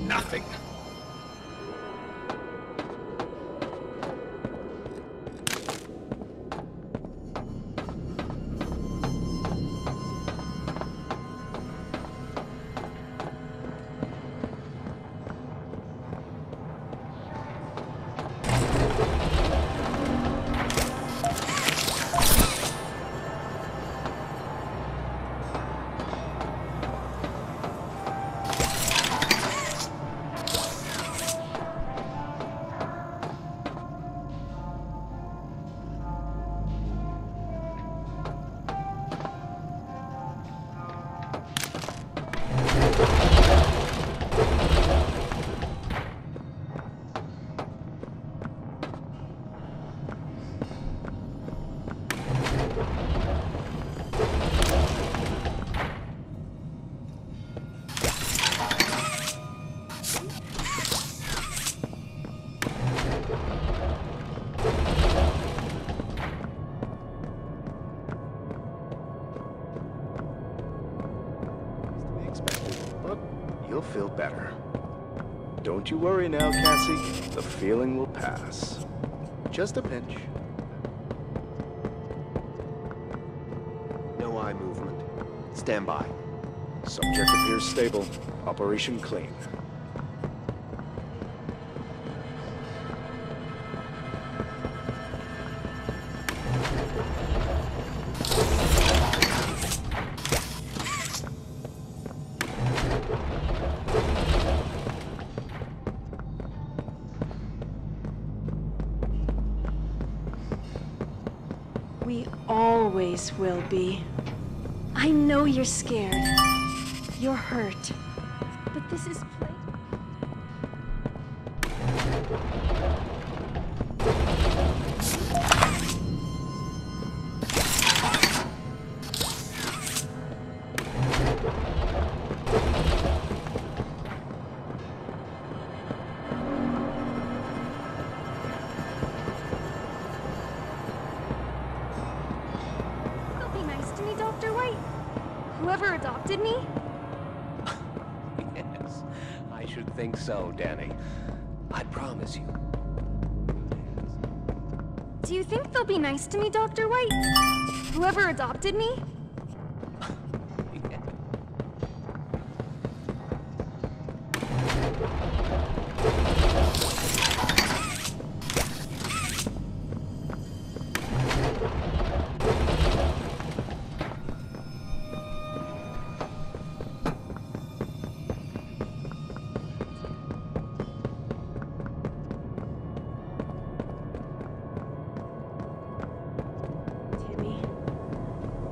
nothing. feel better. Don't you worry now, Cassie. The feeling will pass. Just a pinch. No eye movement. Stand by. Subject appears stable. Operation clean. We always will be. I know you're scared. You're hurt. But this is play. Be nice to me, Dr. White. Whoever adopted me? Yes, I should think so, Danny. I promise you. Do you think they'll be nice to me, Dr. White? Whoever adopted me?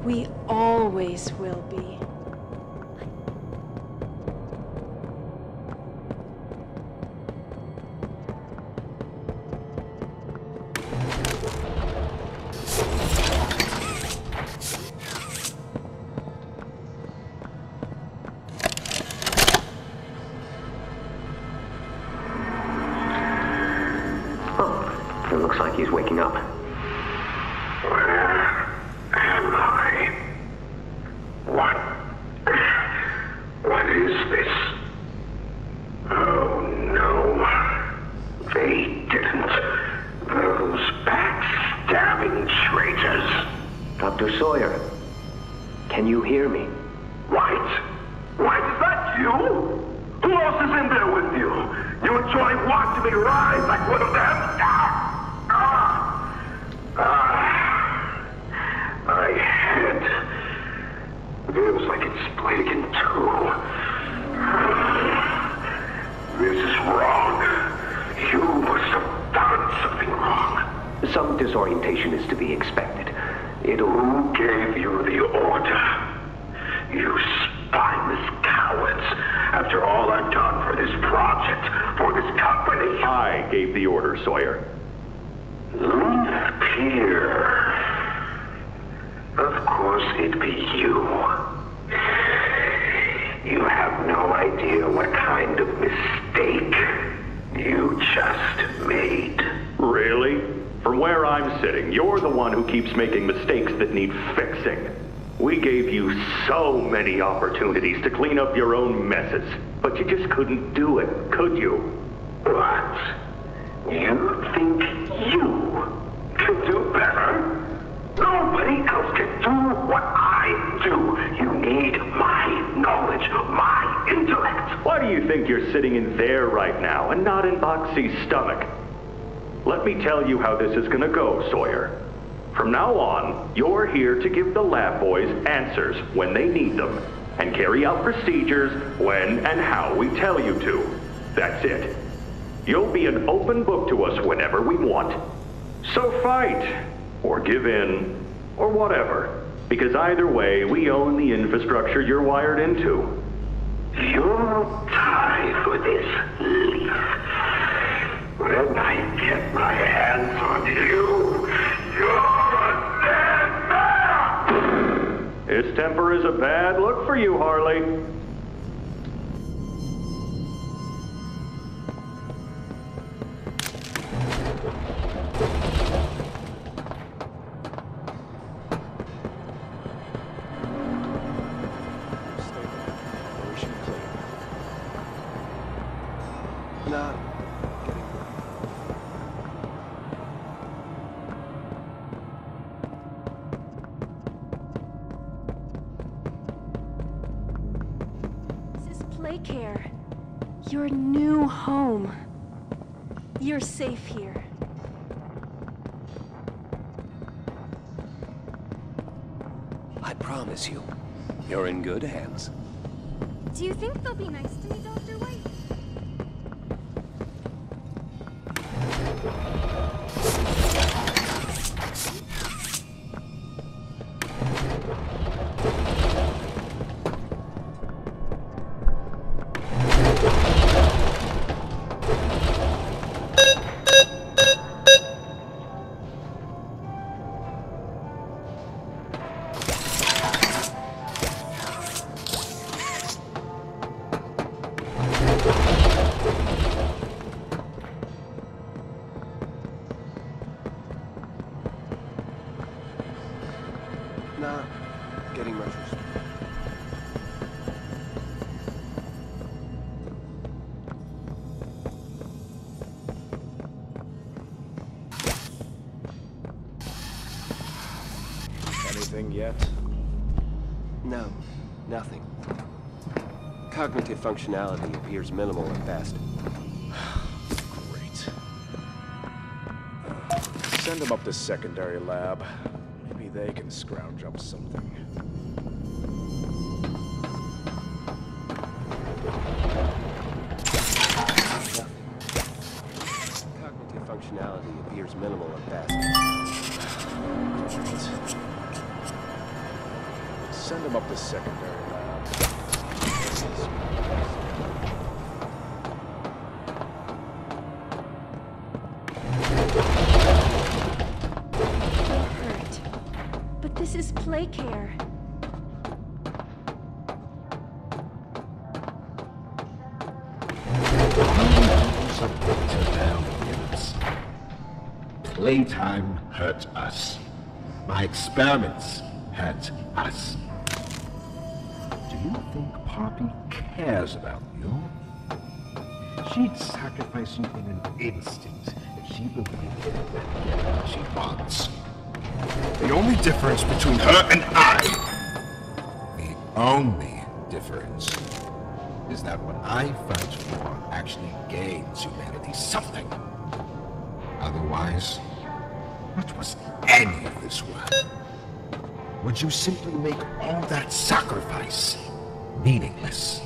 We always will be. Oh, it looks like he's waking up. What is this? Oh no. They didn't. Those backstabbing traitors. Dr. Sawyer, can you hear me? White? White, is that you? Who else is in there with you? You enjoy watching me rise like one of them? My head feels like it's split in two. This is wrong. You must have done something wrong. Some disorientation is to be expected. Who gave you the order? You spineless cowards. After all I've done for this project, for this company. I gave the order, Sawyer. Pierre. Of course it'd be you. You have no idea what kind of mistake you just made. Really? From where I'm sitting, you're the one who keeps making mistakes that need fixing. We gave you so many opportunities to clean up your own messes, but you just couldn't do it, could you? What? You think you can do better? Nobody else can do what I do. You need my knowledge, my intellect. Why do you think you're sitting in there right now and not in Boxy's stomach? Let me tell you how this is gonna go, Sawyer. From now on, you're here to give the lab boys answers when they need them, and carry out procedures when and how we tell you to. That's it. You'll be an open book to us whenever we want. So fight, or give in, or whatever, because either way, we own the infrastructure you're wired into. You'll die for this, Leaf. When I get my hands on you, you're a dead man! His temper is a bad look for you, Harley. Playcare. Your new home. You're safe here. I promise you, you're in good hands. Do you think they'll be nice to me, Dr. White? Nah, getting my first. Anything yet? No, nothing. Cognitive functionality appears minimal at best. Great. Send them up to secondary lab. Maybe they can scrounge up something. Cognitive functionality appears minimal at best. Great. Send them up to secondary lab. Hurt. But this is Playcare. Something to them, kids. Playtime hurt us. My experiments hurt us. Do you think Poppy cares about you? She'd sacrifice you in an instant if she believed in getting what she wants. The only difference between her and the only difference, is that what I fight for actually gains humanity something. Otherwise, what was any of this worth? Would you simply make all that sacrifice meaningless?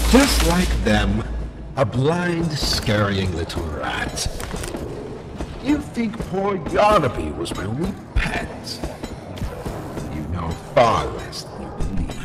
Just like them, a blind, scurrying little rat. You think poor Yarnaby was my only pet? You know far less than you believe.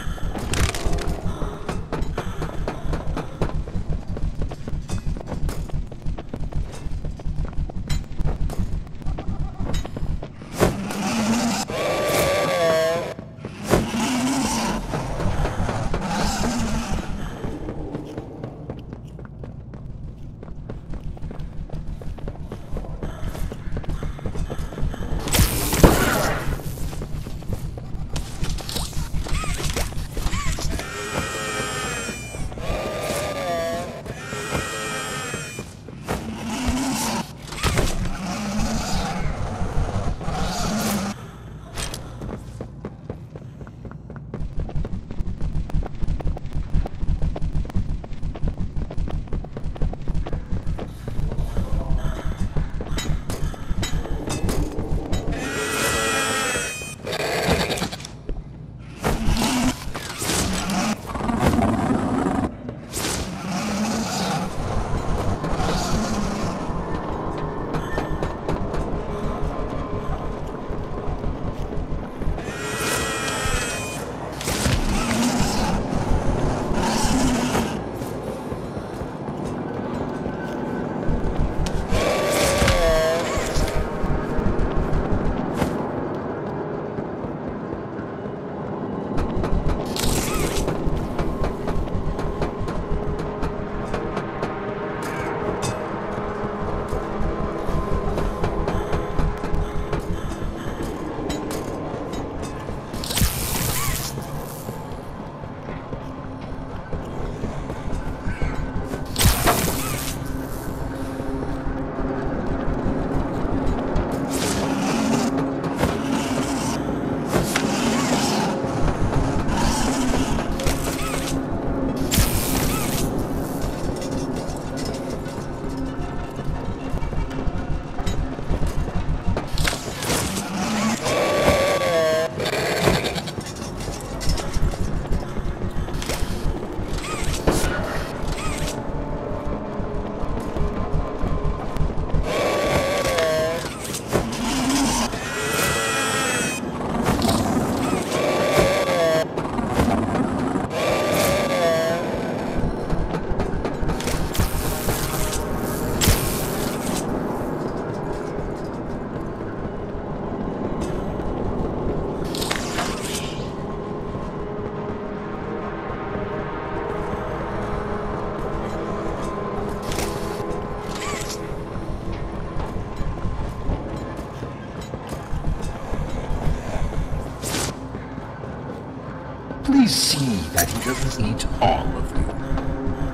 see that he doesn't need all of you.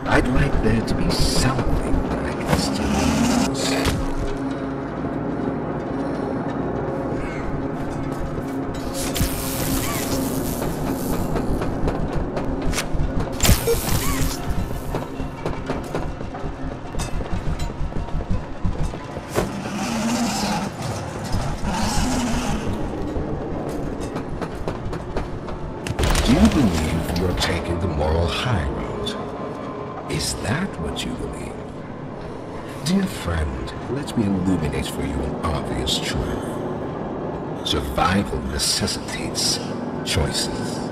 I'd like there to be something I can still use. Do you believe you're taking the moral high road? Is that what you believe? Dear friend, let me illuminate for you an obvious truth. Survival necessitates choices.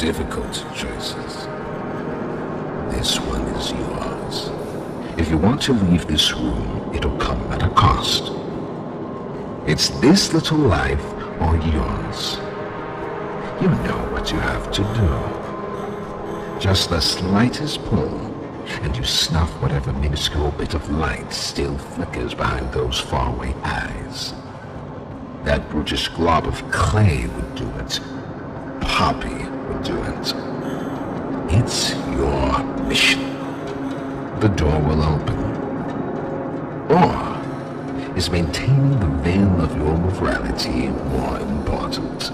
Difficult choices. This one is yours. If you want to leave this room, it'll come at a cost. It's this little life or yours. You know what you have to do. Just the slightest pull, and you snuff whatever minuscule bit of light still flickers behind those faraway eyes. That brutish glob of clay would do it. Poppy would do it. It's your mission. The door will open. Or is maintaining the veil of your morality more important?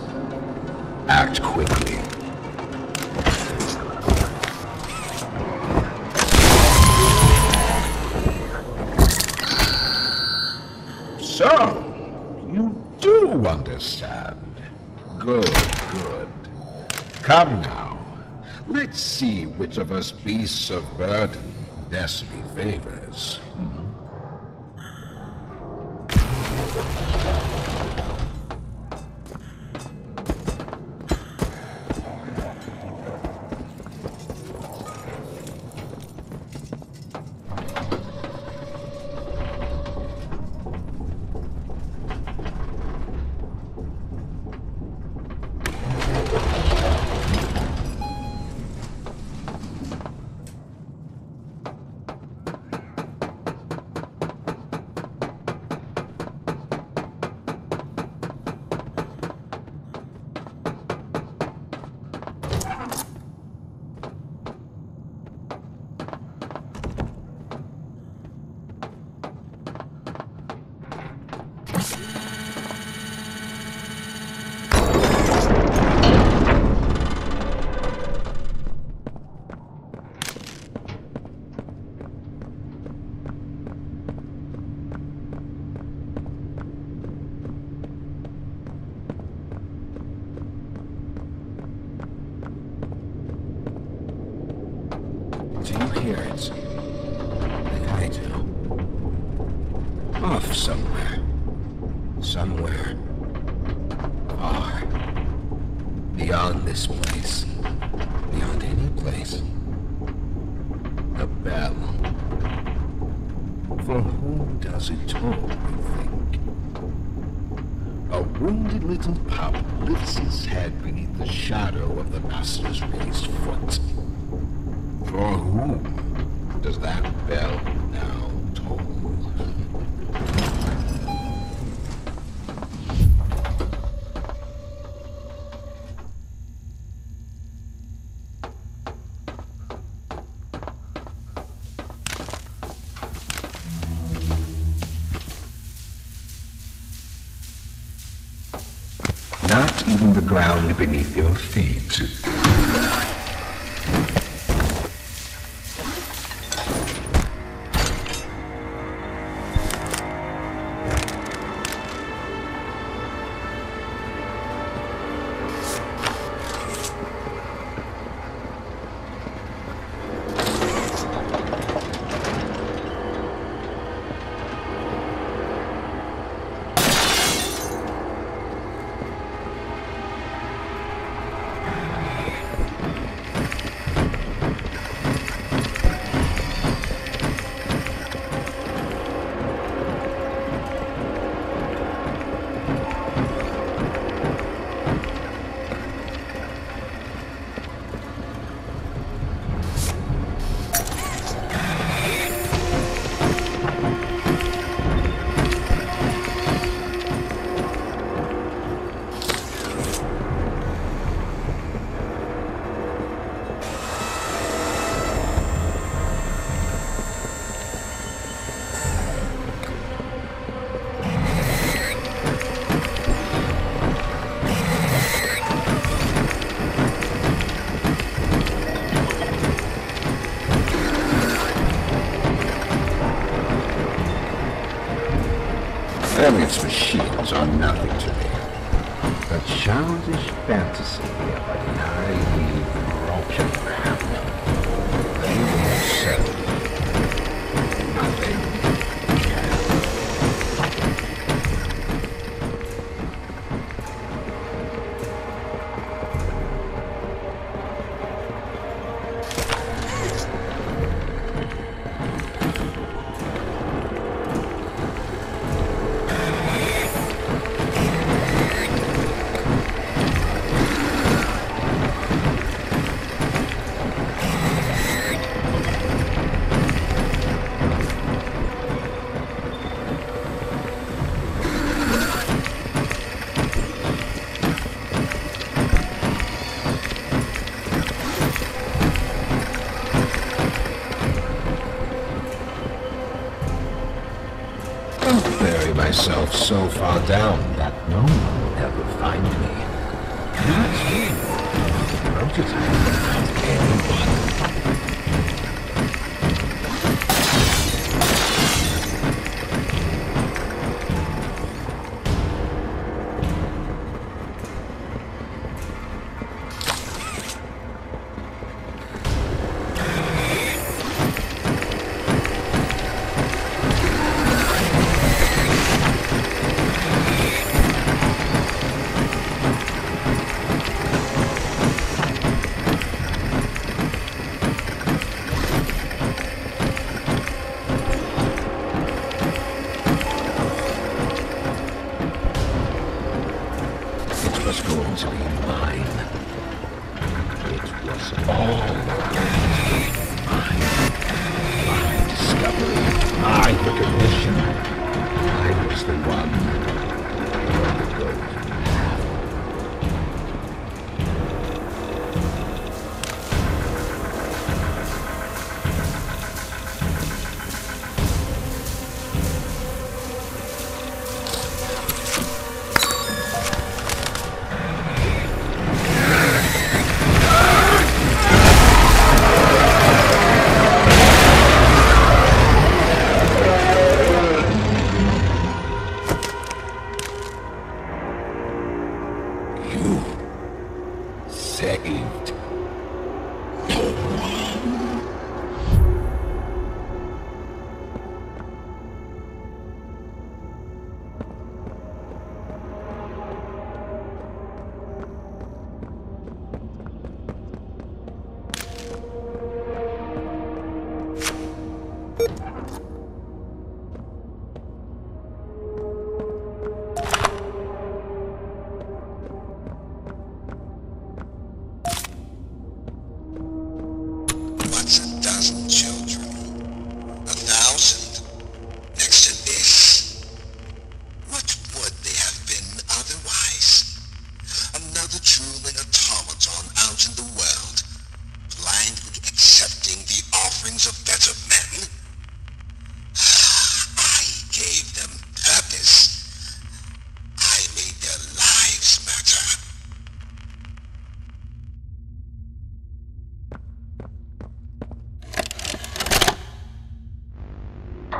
Act quickly. So, you do understand. Good, good. Come now. Let's see which of us beasts of burden destiny favors. Do you hear it? Like I do. Off somewhere. Somewhere. Far. Beyond this place. Beyond any place. A bell. For whom does it toll, you think? A wounded little pup lifts his head beneath the shadow of the master's raised foot. For whom does that bell now toll? Not even the ground beneath your feet. Elliot's machines are nothing to me. A childish fantasy of a naive, broken family. They won't settle. Nothing can. Myself so far down that no one will ever find me. Not you. Prototype without anyone.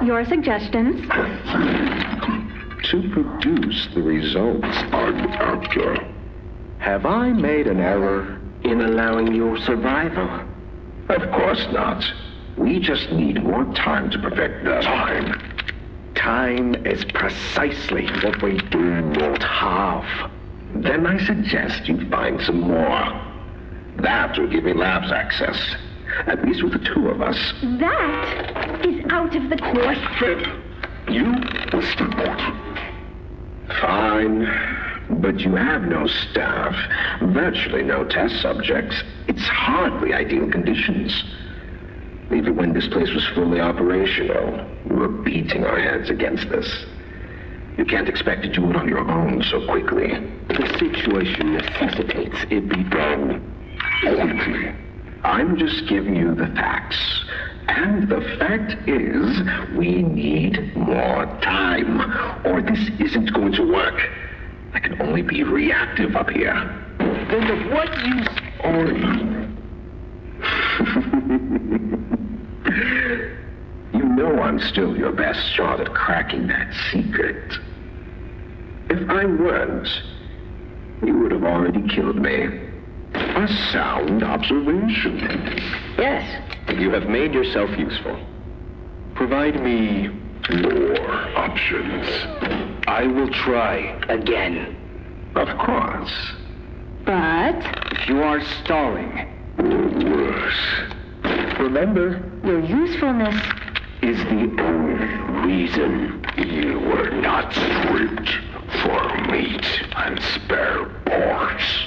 Your suggestions? To produce the results I'm after. Have I made an error in allowing your survival? Of course not. We just need more time to perfect the Time? Time is precisely what we do not have. Then I suggest you find some more. That will give me labs access. At least with the two of us. That is out of the question. You listen. Fine. But you have no staff, virtually no test subjects. It's hardly ideal conditions. Even when this place was fully operational, we were beating our heads against this. You can't expect to do it on your own so quickly. The situation necessitates it be done quickly. I'm just giving you the facts. And the fact is, we need more time, or this isn't going to work. I can only be reactive up here. Then of what use are you? You know I'm still your best shot at cracking that secret. If I weren't, you would have already killed me. A sound observation. Yes. You have made yourself useful. Provide me more options. I will try again. Of course. But If you are stalling, or worse, remember, your usefulness is the only reason you were not stripped for meat and spare parts.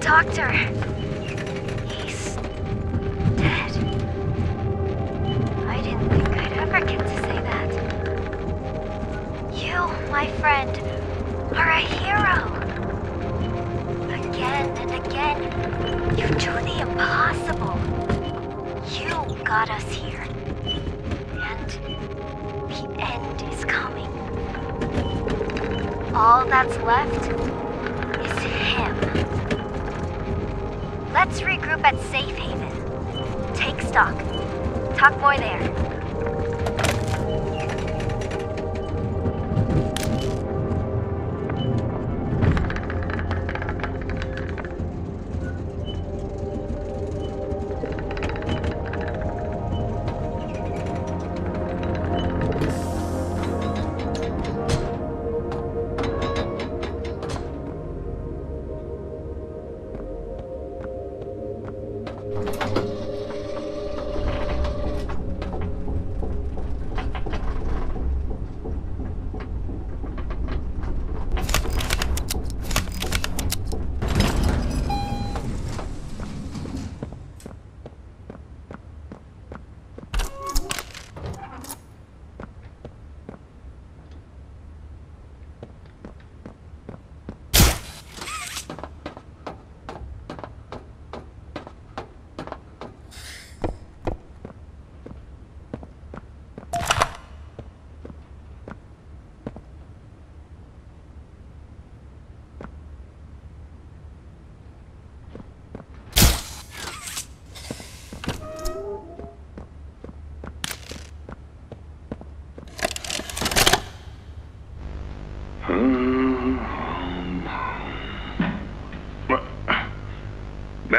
doctor. He's dead. I didn't think I'd ever get to say that. You, my friend, are a hero. Again and again, you do the impossible. You got us here. And the end is coming. All that's left is him. Let's regroup at Safe Haven. Take stock. Talk more there.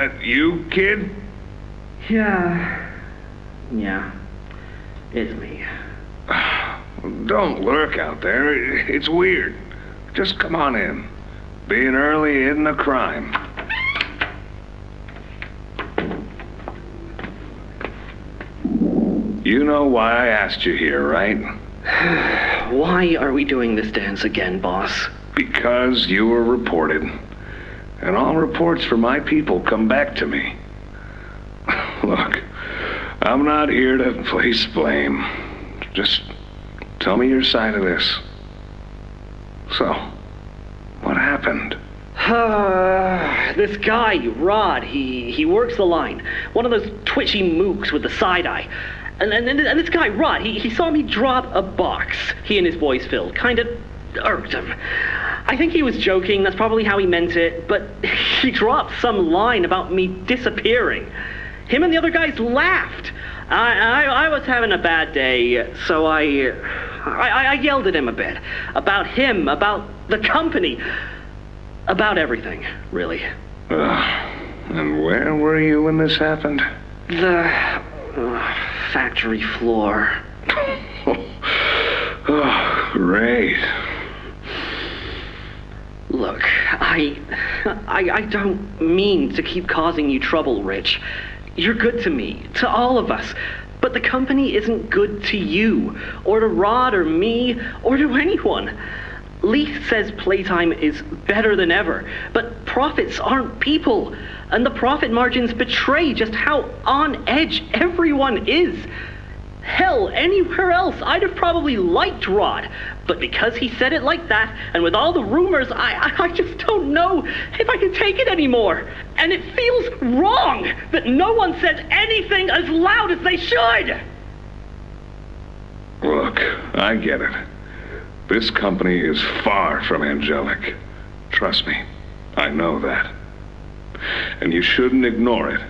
That you, kid? Yeah, it's me. Don't lurk out there. It's weird. Just come on in. Being early isn't a crime. You know why I asked you here, right? Why are we doing this dance again, boss? Because you were reported. And all reports from my people come back to me. Look, I'm not here to place blame. Just tell me your side of this. So, what happened? This guy, Rod, he works the line. One of those twitchy mooks with the side eye. And this guy, Rod, he saw me drop a box he and his boys filled. Kind of irked him. I think he was joking, that's probably how he meant it, but he dropped some line about me disappearing. Him and the other guys laughed. I was having a bad day, so I yelled at him a bit. About him, about the company, about everything, really. And where were you when this happened? The factory floor. Oh, great. Look, I don't mean to keep causing you trouble, Rich. You're good to me, to all of us. But the company isn't good to you, or to Rod, or me, or to anyone. Leith says Playtime is better than ever, but profits aren't people, and the profit margins betray just how on edge everyone is. Hell, anywhere else, I'd have probably liked Rod, but because he said it like that, and with all the rumors, I just don't know if I can take it anymore. And it feels wrong that no one says anything as loud as they should. Look, I get it. This company is far from angelic. Trust me, I know that. And you shouldn't ignore it.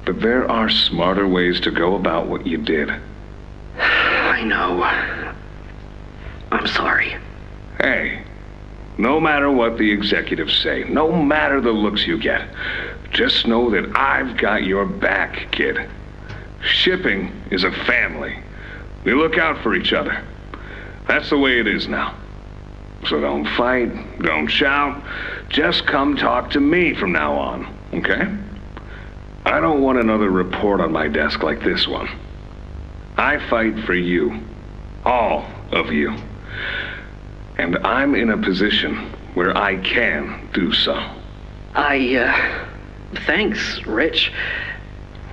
But there are smarter ways to go about what you did. I know. I'm sorry. Hey, no matter what the executives say, no matter the looks you get, just know that I've got your back, kid. Shipping is a family. We look out for each other. That's the way it is now. So don't fight, don't shout. Just come talk to me from now on, okay? I don't want another report on my desk like this one. I fight for you. All of you. And I'm in a position where I can do so. Thanks, Rich.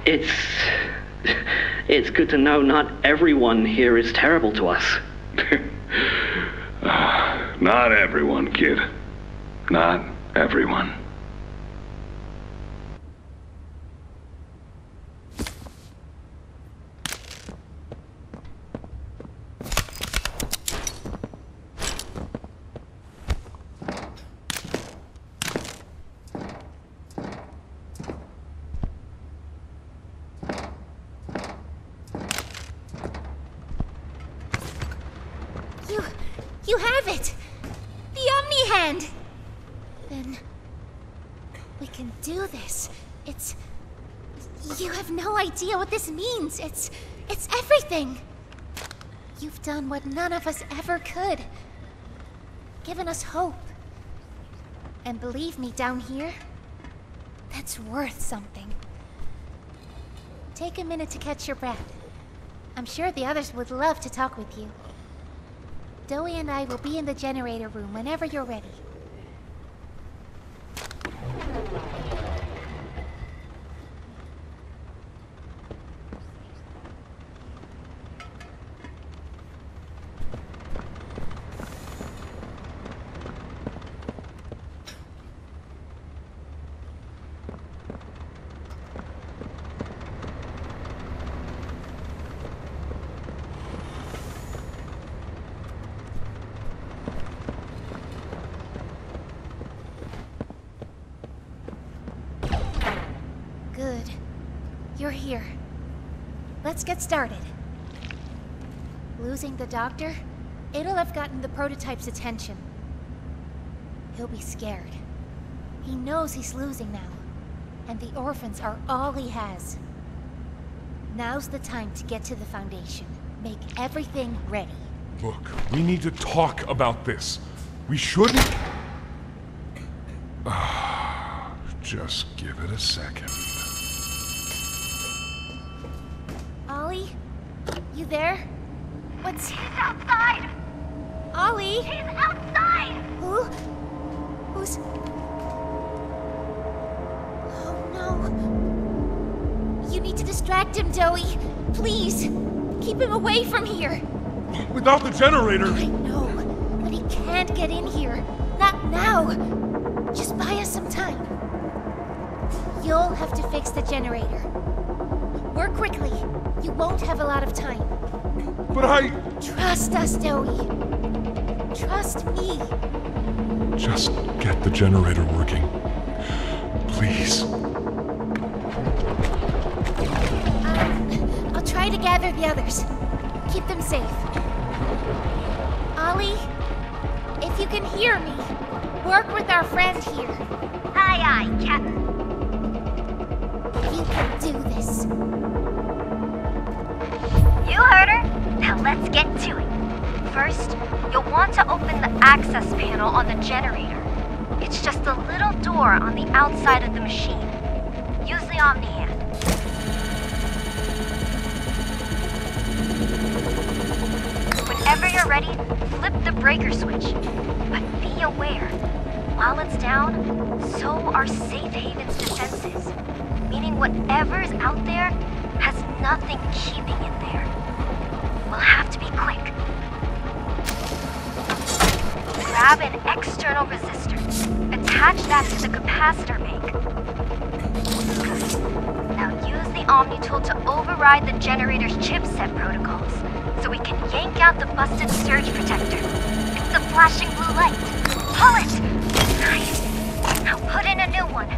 It's good to know not everyone here is terrible to us. Not everyone, kid. Not everyone. You have it! The Omni-Hand! Then... we can do this. It's... you have no idea what this means. It's everything! You've done what none of us ever could. Given us hope. And believe me, down here, that's worth something. Take a minute to catch your breath. I'm sure the others would love to talk with you. Dowie and I will be in the generator room whenever you're ready. Good. You're here. Let's get started. Losing the doctor? It'll have gotten the prototype's attention. He'll be scared. He knows he's losing now. And the orphans are all he has. Now's the time to get to the Foundation. Make everything ready. Look, we need to talk about this. We shouldn't... Just give it a second. Ollie? You there? What's... He's outside! Ollie? He's outside! Who? Who's... Oh no. You need to distract him, Joey. Please. Keep him away from here. Without the generator... I know, but he can't get in here. Not now. Just buy us some time. You'll have to fix the generator. Work quickly. You won't have a lot of time. But I... Trust us, Joey. Trust me. Just get the generator working. Please. I'll try to gather the others. Keep them safe. Ollie, if you can hear me, work with our friend here. Aye, aye, Captain. You can do this. You heard her. Now let's get to it. First, you'll want to open the access panel on the generator. It's just a little door on the outside of the machine. Use the Omni hand. Whenever you're ready, flip the breaker switch. But be aware, while it's down, so are Safe Haven's defenses. Meaning whatever's out there has nothing keeping it there. We'll have to be quick. Grab an external resistor. Attach that to the capacitor bank. Good. Now use the Omni tool to override the generator's chipset protocols, so we can yank out the busted surge protector. It's the flashing blue light. Pull it! Nice. Now put in a new one.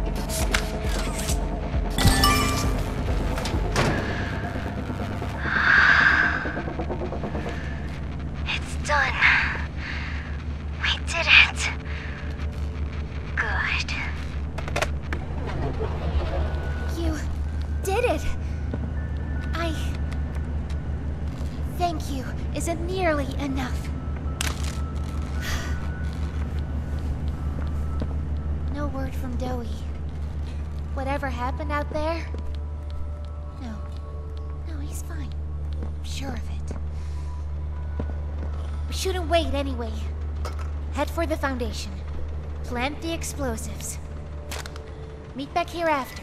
It's done. We did it. Good. You did it. Thank you isn't nearly enough. No word from Doey. Whatever happened out there? No, he's fine. I'm sure of it. We shouldn't wait anyway. Head for the Foundation. Plant the explosives. Meet back here after.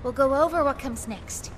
We'll go over what comes next.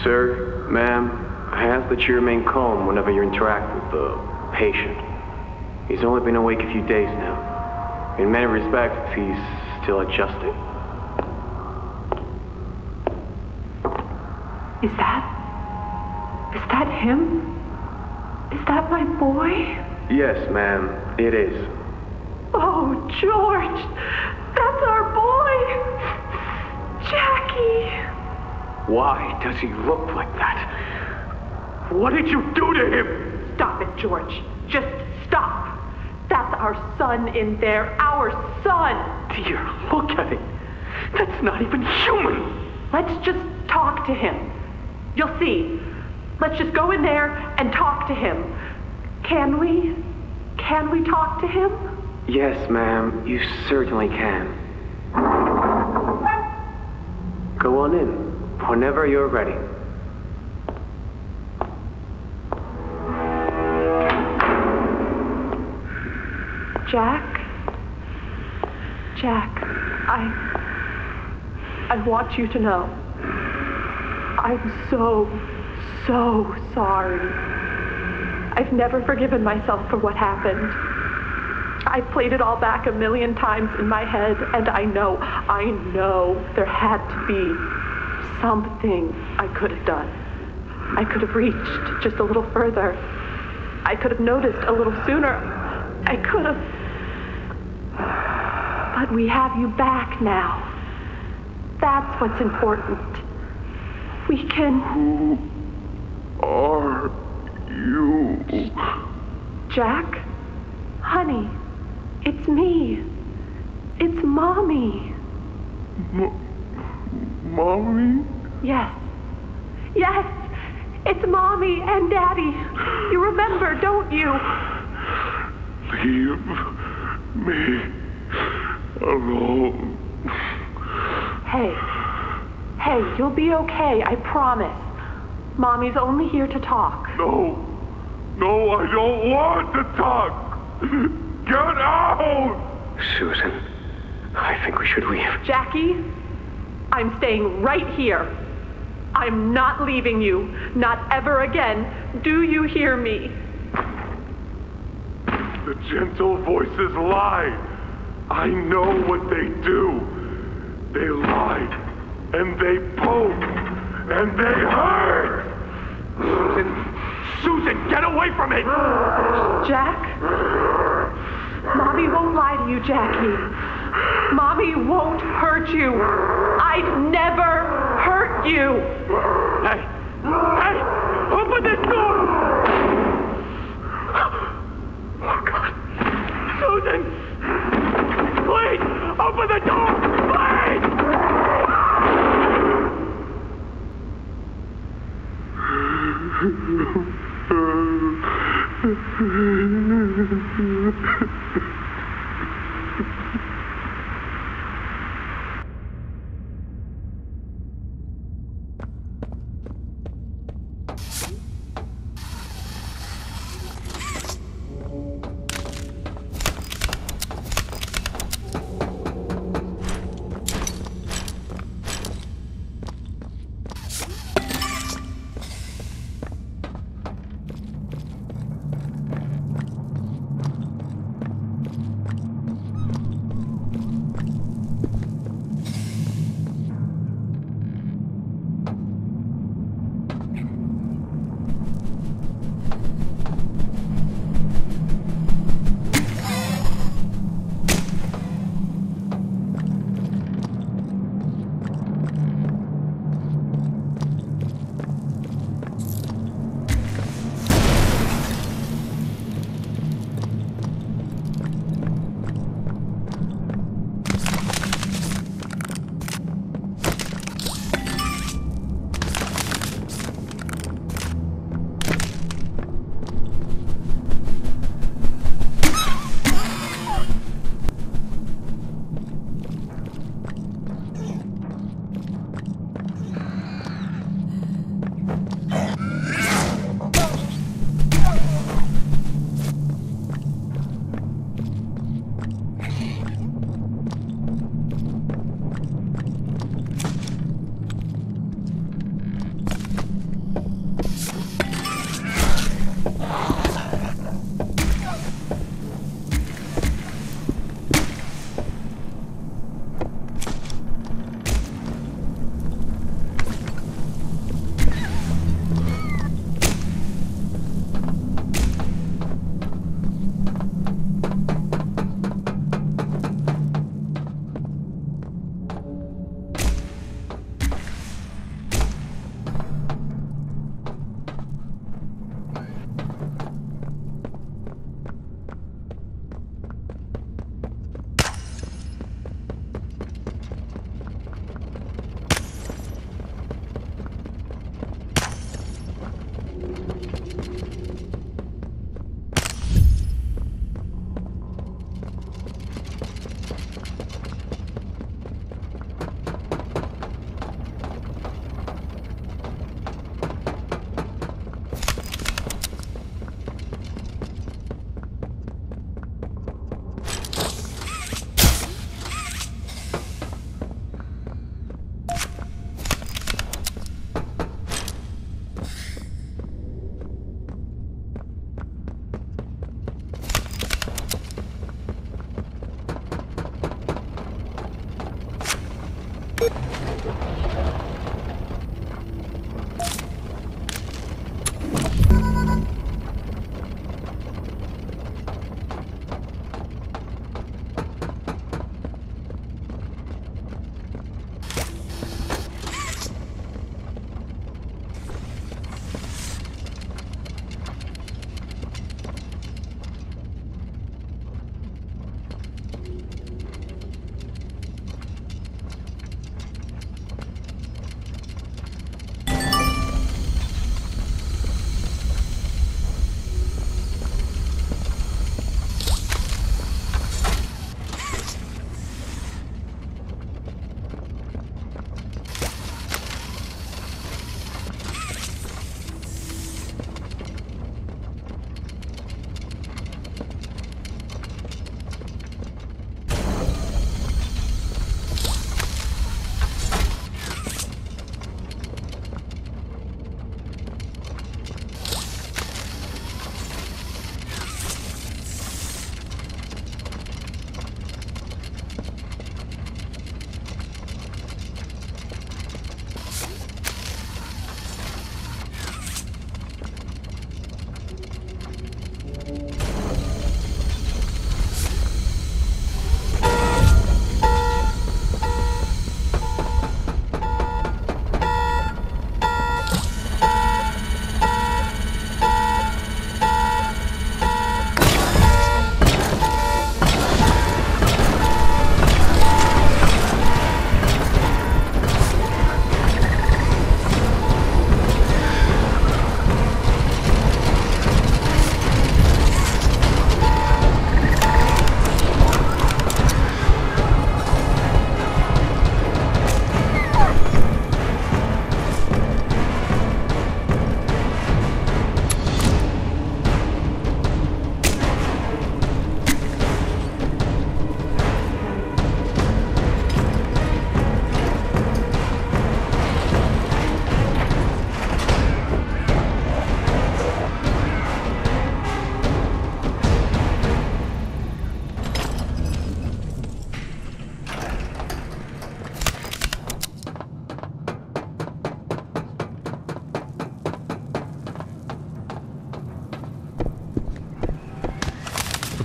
Sir, ma'am, I ask that you remain calm whenever you interact with the patient. He's only been awake a few days now. In many respects, he's still adjusting. Is that him? Is that my boy? Yes, ma'am, it is. Oh, George! That's our boy! Jackie! Why does he look like that? What did you do to him? Stop it, George. Just stop. That's our son in there. Our son! Dear, look at it. That's not even human. Let's just talk to him. You'll see. Let's just go in there and talk to him. Can we? Can we talk to him? Yes, ma'am, you certainly can. Go on in, whenever you're ready. Jack, I want you to know. I'm so sorry. I've never forgiven myself for what happened. I've played it all back a million times in my head, and I know there had to be something I could have done. I could have reached just a little further. I could have noticed a little sooner. I could have. But we have you back now. That's what's important. We can... Who are you? Jack? Honey, it's me. It's Mommy. Mommy? Yes. Yes! It's Mommy and Daddy. You remember, don't you? Leave me alone. Hey, you'll be okay, I promise. Mommy's only here to talk. No, I don't want to talk. Get out! Susan, I think we should leave. Jackie, I'm staying right here. I'm not leaving you. Not ever again. Do you hear me? The gentle voices lie. I know what they do. They lie, and they poke, and they hurt. Susan, get away from me! Jack? Mommy won't lie to you, Jackie. Mommy won't hurt you. I'd never hurt you. Hey, open this door! Oh, God. Susan! Please, open the door! Please!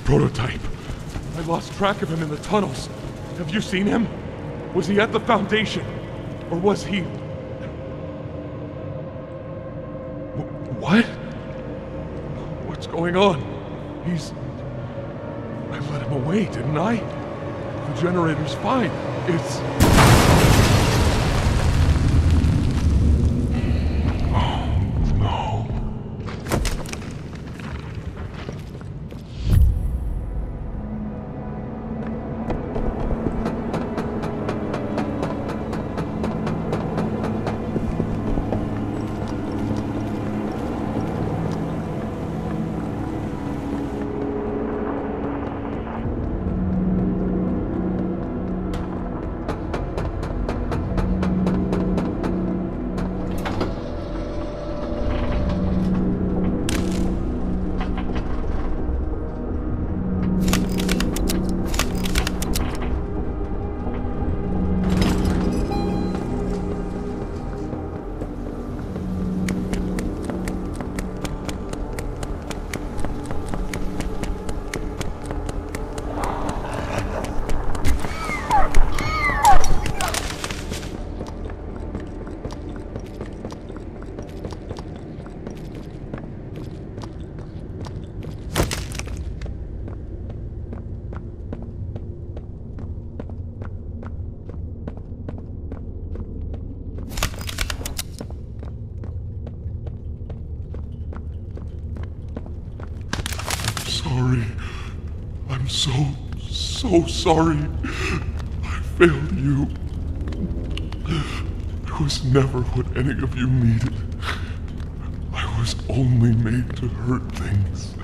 prototype. I lost track of him in the tunnels. Have you seen him? Was he at the Foundation? Or was he... What? What's going on? He's... I let him away, didn't I? The generator's fine. It's... Sorry. I'm so sorry. I failed you. I was never what any of you needed. I was only made to hurt things.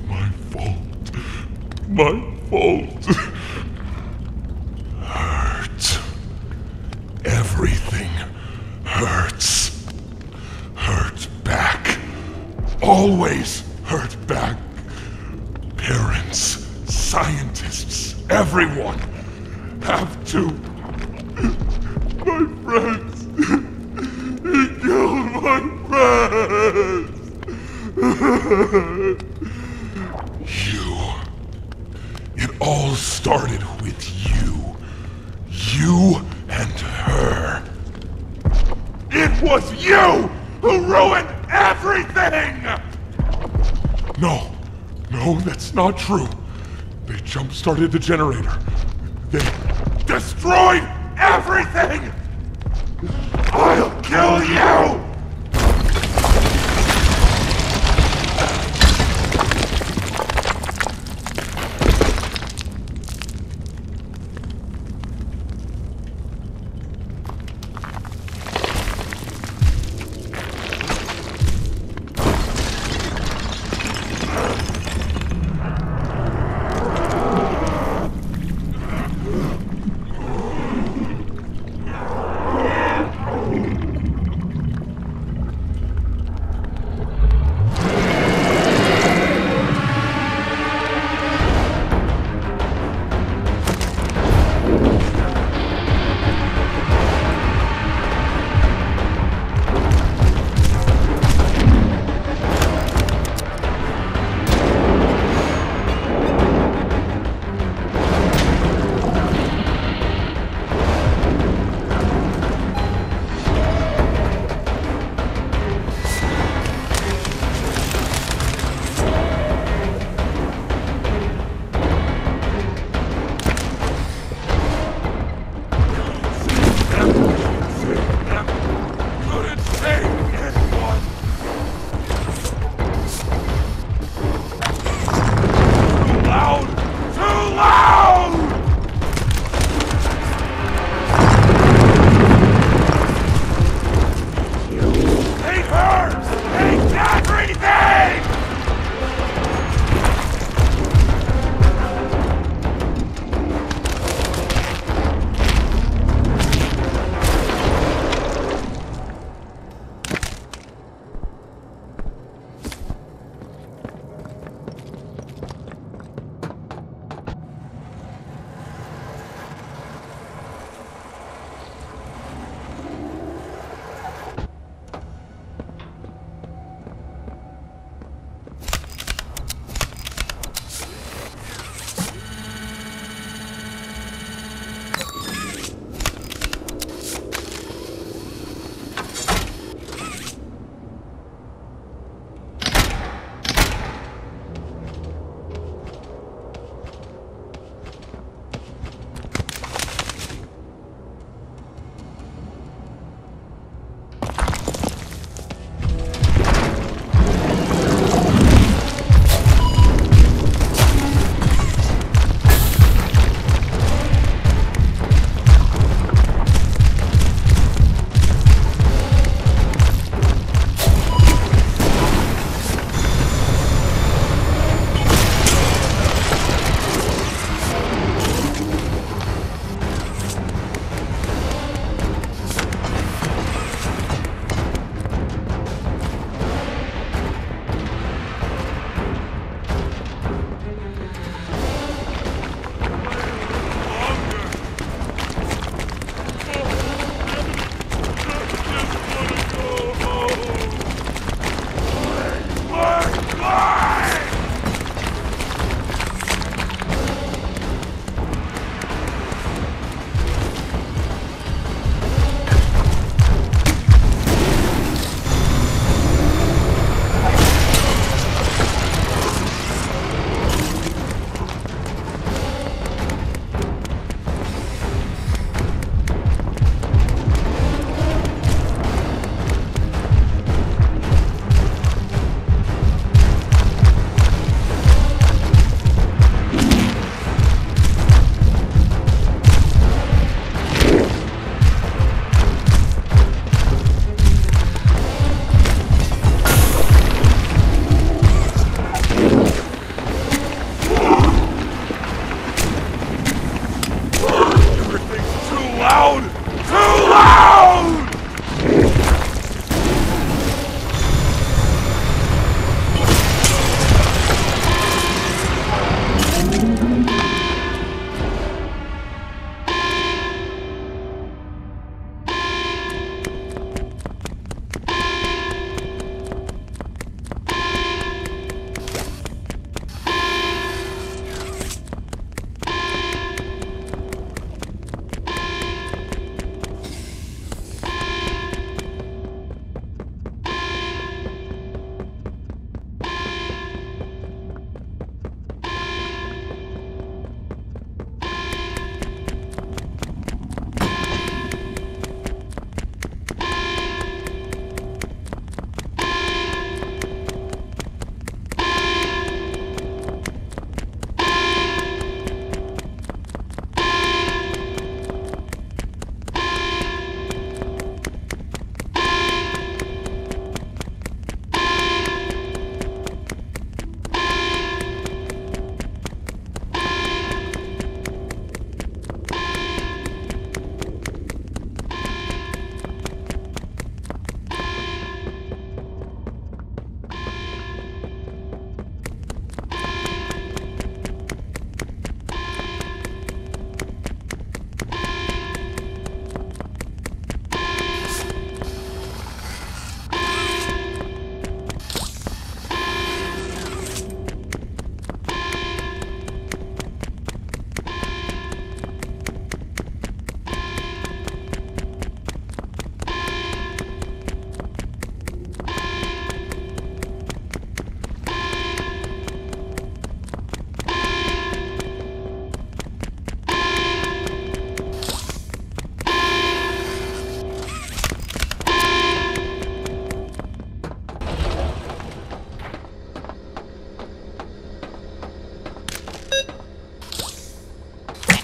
My fault. My fault. Hurt. Everything hurts. Hurt back. Always hurt back. Parents, scientists, everyone have to. My friends. He killed my friends. You. It all started with you. You and her. It was you who ruined everything! No, that's not true. They jump-started the generator. They destroyed everything! I'll kill you!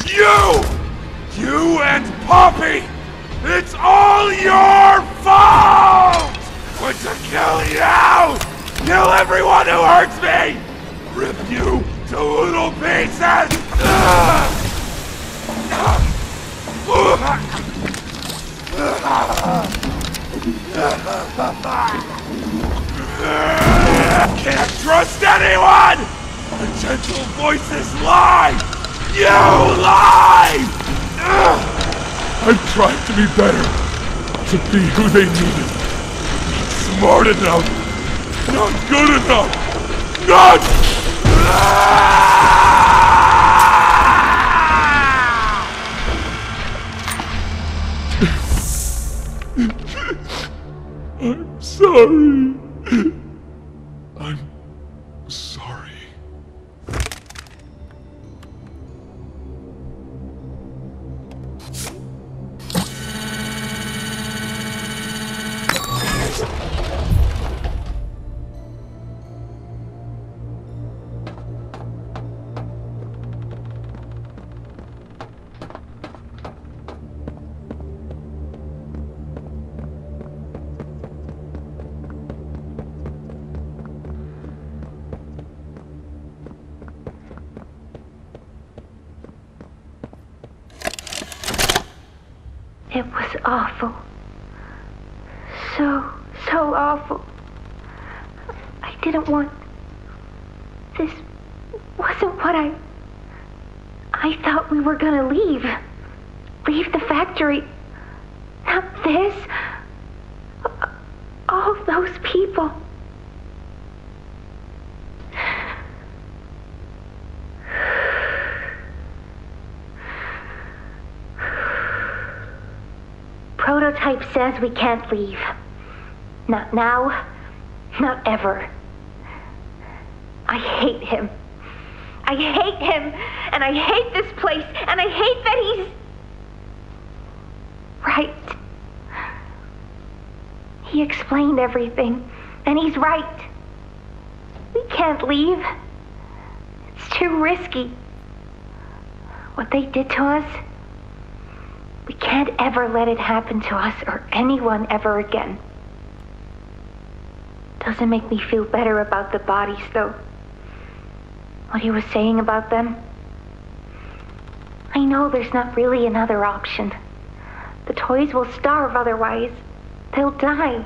You and Poppy! It's all your fault! Want to kill you! Kill everyone who hurts me! Rip you to little pieces! Can't trust anyone! The gentle voices lie! You lie! I tried to be better, to be who they needed. Not smart enough, not good enough, not... I'm sorry. I'm sorry. It was awful. So awful. I didn't want... This wasn't what I thought we were gonna leave. Leave the factory. Not this. All those people. Prototype says we can't leave. Not now, not ever. I hate him. I hate him, and I hate this place, and I hate that he's... right. He explained everything, and he's right. We can't leave. It's too risky. What they did to us... we can't ever let it happen to us or anyone ever again. Doesn't make me feel better about the bodies, though. What he was saying about them. I know there's not really another option. The toys will starve otherwise. They'll die.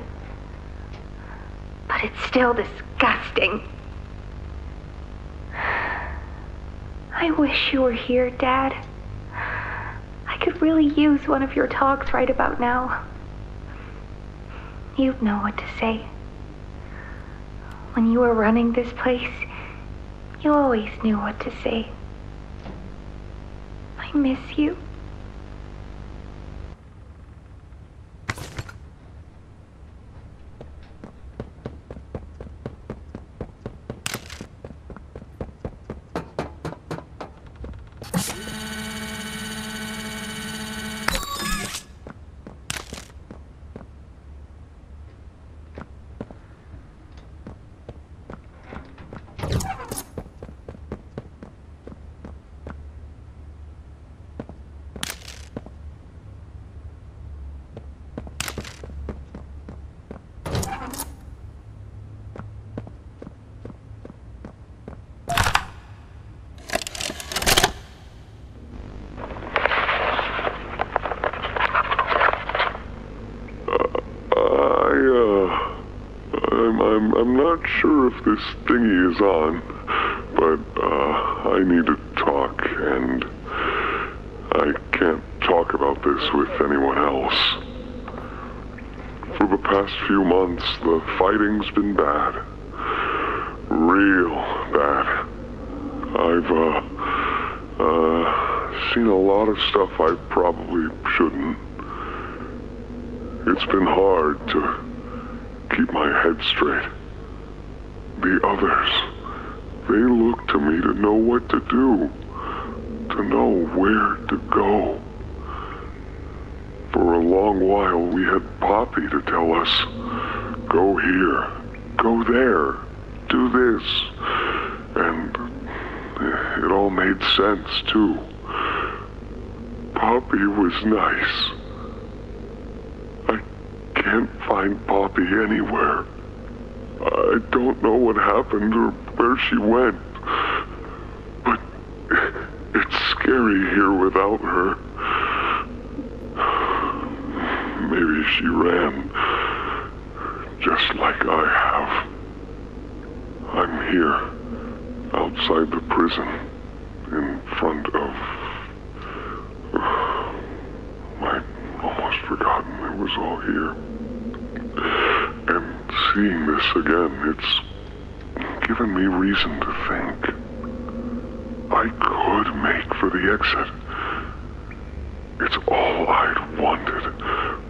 But it's still disgusting. I wish you were here, Dad. I could really use one of your talks right about now. You'd know what to say. When you were running this place, you always knew what to say. I miss you. I'm not sure if this thingy is on, but I need to talk, and I can't talk about this with anyone else. For the past few months, the fighting's been bad. Real bad. I've seen a lot of stuff I probably shouldn't. It's been hard to keep my head straight. The others, they look to me to know what to do, to know where to go. For a long while, we had Poppy to tell us, go here, go there, do this. And it all made sense, too. Poppy was nice. I can't find Poppy anywhere. I don't know what happened or where she went. But it's scary here without her. Maybe she ran, just like I have. I'm here, outside the prison, in front of... I'd almost forgotten it was all here. And seeing this again, it's given me reason to think. I could make for the exit. It's all I'd wanted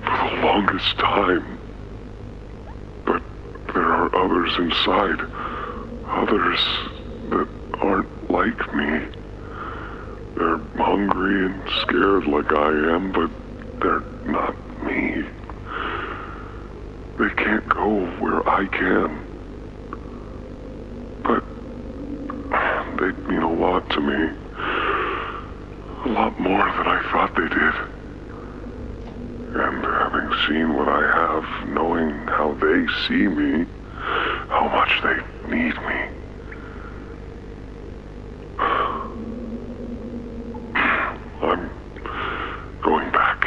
for the longest time. But there are others inside. Others that aren't like me. They're hungry and scared like I am, but they're not me. They can't go where I can. But they'd mean a lot to me. A lot more than I thought they did. And having seen what I have, knowing how they see me, how much they need me. I'm going back.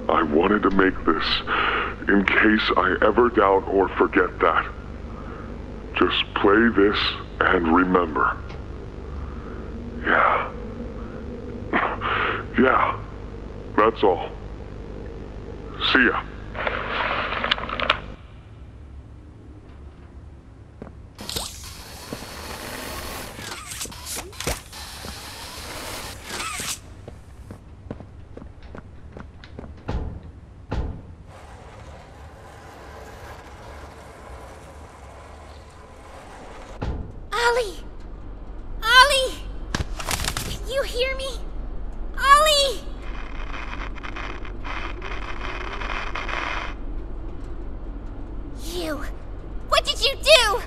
I wanted to make this in case I ever doubt or forget that. Just play this and remember. Yeah. Yeah. That's all. See ya. Ollie! Ollie! Can you hear me? Ollie! You! What did you do?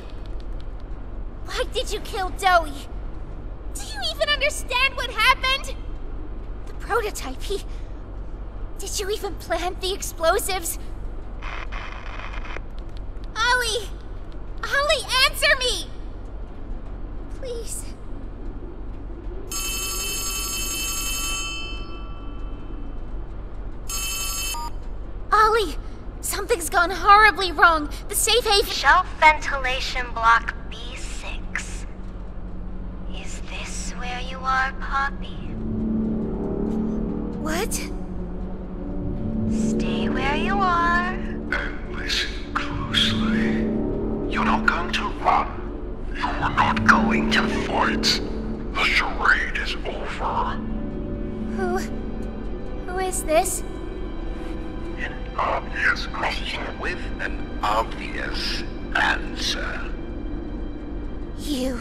Why did you kill Dowie? Do you even understand what happened? The prototype, Did you even plant the explosives? Ollie! Ollie, answer me! Please. Ollie! Something's gone horribly wrong. The safe haven... Shelf ventilation block B6. Is this where you are, Poppy? What? Stay where you are. And listen closely. You're not going to run. You're not going to fight. The charade is over. Who is this? An obvious question with an obvious answer. You.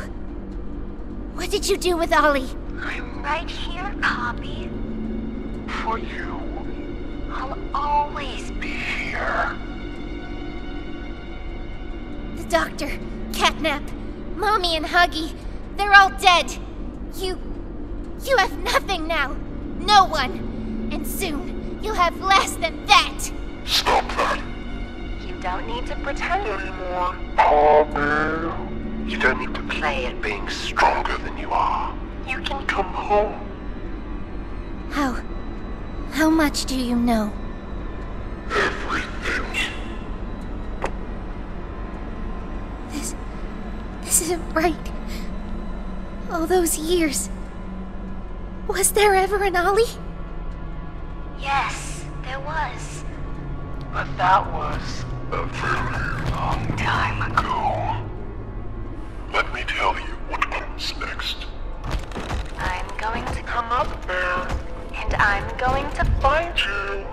What did you do with Ollie? I'm right here, Poppy. For you. I'll always be here. The doctor, Catnap, Mommy and Huggy, they're all dead. You have nothing now. No one. And soon, you'll have less than that. Stop that. You don't need to pretend anymore. Poppy. You don't need to play at being stronger than you are. You can come home. How much do you know? Everything. This isn't right. All those years. Was there ever an Ollie? Yes, there was. But that was a very long time ago. Let me tell you what comes next. I'm going to come up there, and I'm going to find you.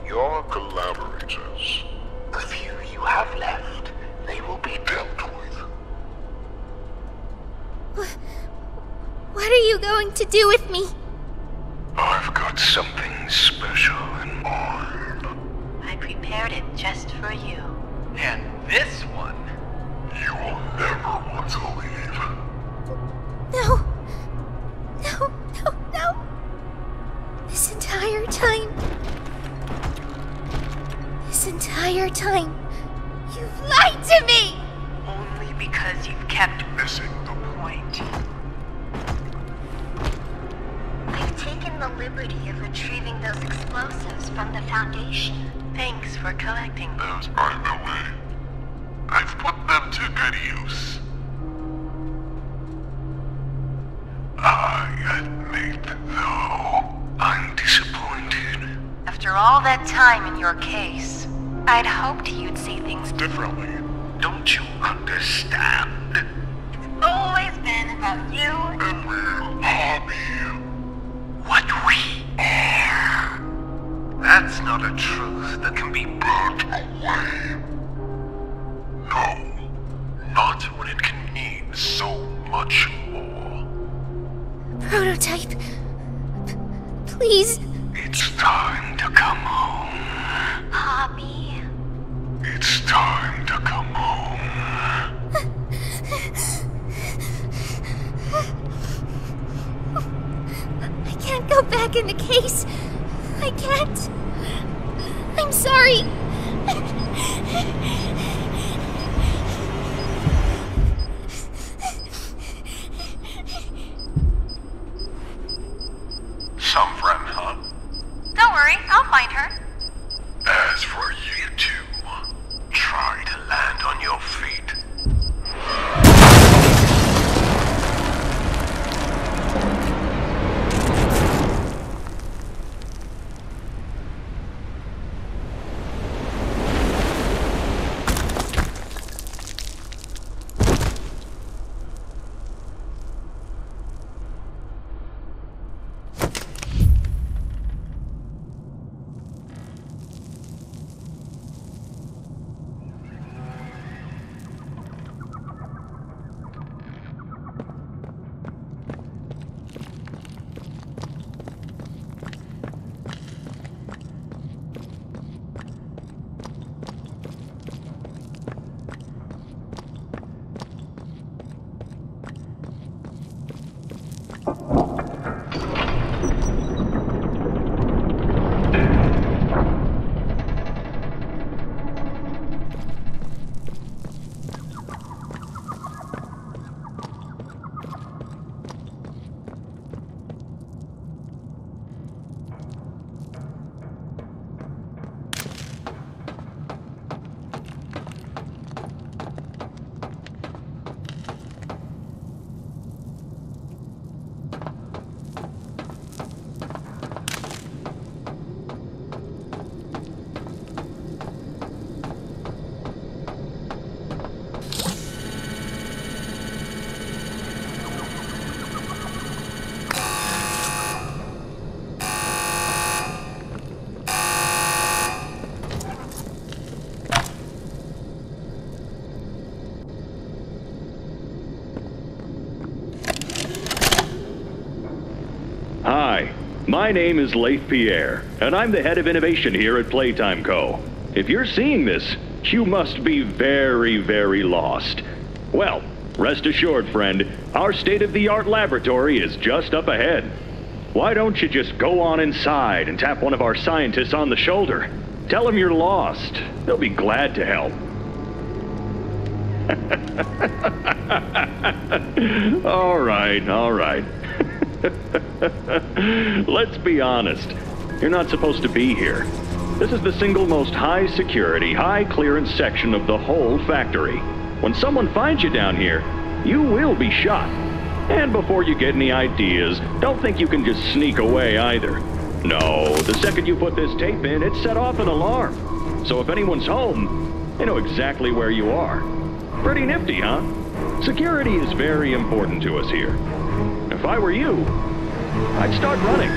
Your collaborators, the few you have left, they will be dealt with. What are you going to do with me? I've got something special in mind. I prepared it just for you. And this one, you will never want to leave. No. No, no, no. entire time. You've lied to me! Only because you've kept missing the point. I've taken the liberty of retrieving those explosives from the Foundation. Thanks for collecting them. And by the way, I've put them to good use. I admit, though, I'm disappointed. After all that time in your case, I'd hoped you'd see things differently. Don't you understand? It's always been about you and we'll hobby. What we are. That's not a truth that can be burnt away. No, not when it can mean so much more. Prototype. Please. It's time to come home. Poppy. It's time to come home. I can't go back in the case. I can't. I'm sorry. Some friend, huh? Don't worry, I'll find her. As for you two, try to land on your feet. Hi, my name is Leif Pierre, and I'm the head of innovation here at Playtime Co. If you're seeing this, you must be very, very lost. Well, rest assured, friend, our state-of-the-art laboratory is just up ahead. Why don't you just go on inside and tap one of our scientists on the shoulder? Tell them you're lost. They'll be glad to help. All right. Let's be honest. You're not supposed to be here. This is the single most high-security, high-clearance section of the whole factory. When someone finds you down here, you will be shot. And before you get any ideas, don't think you can just sneak away either. No, the second you put this tape in, it set off an alarm. So if anyone's home, they know exactly where you are. Pretty nifty, huh? Security is very important to us here. If I were you, I'd start running.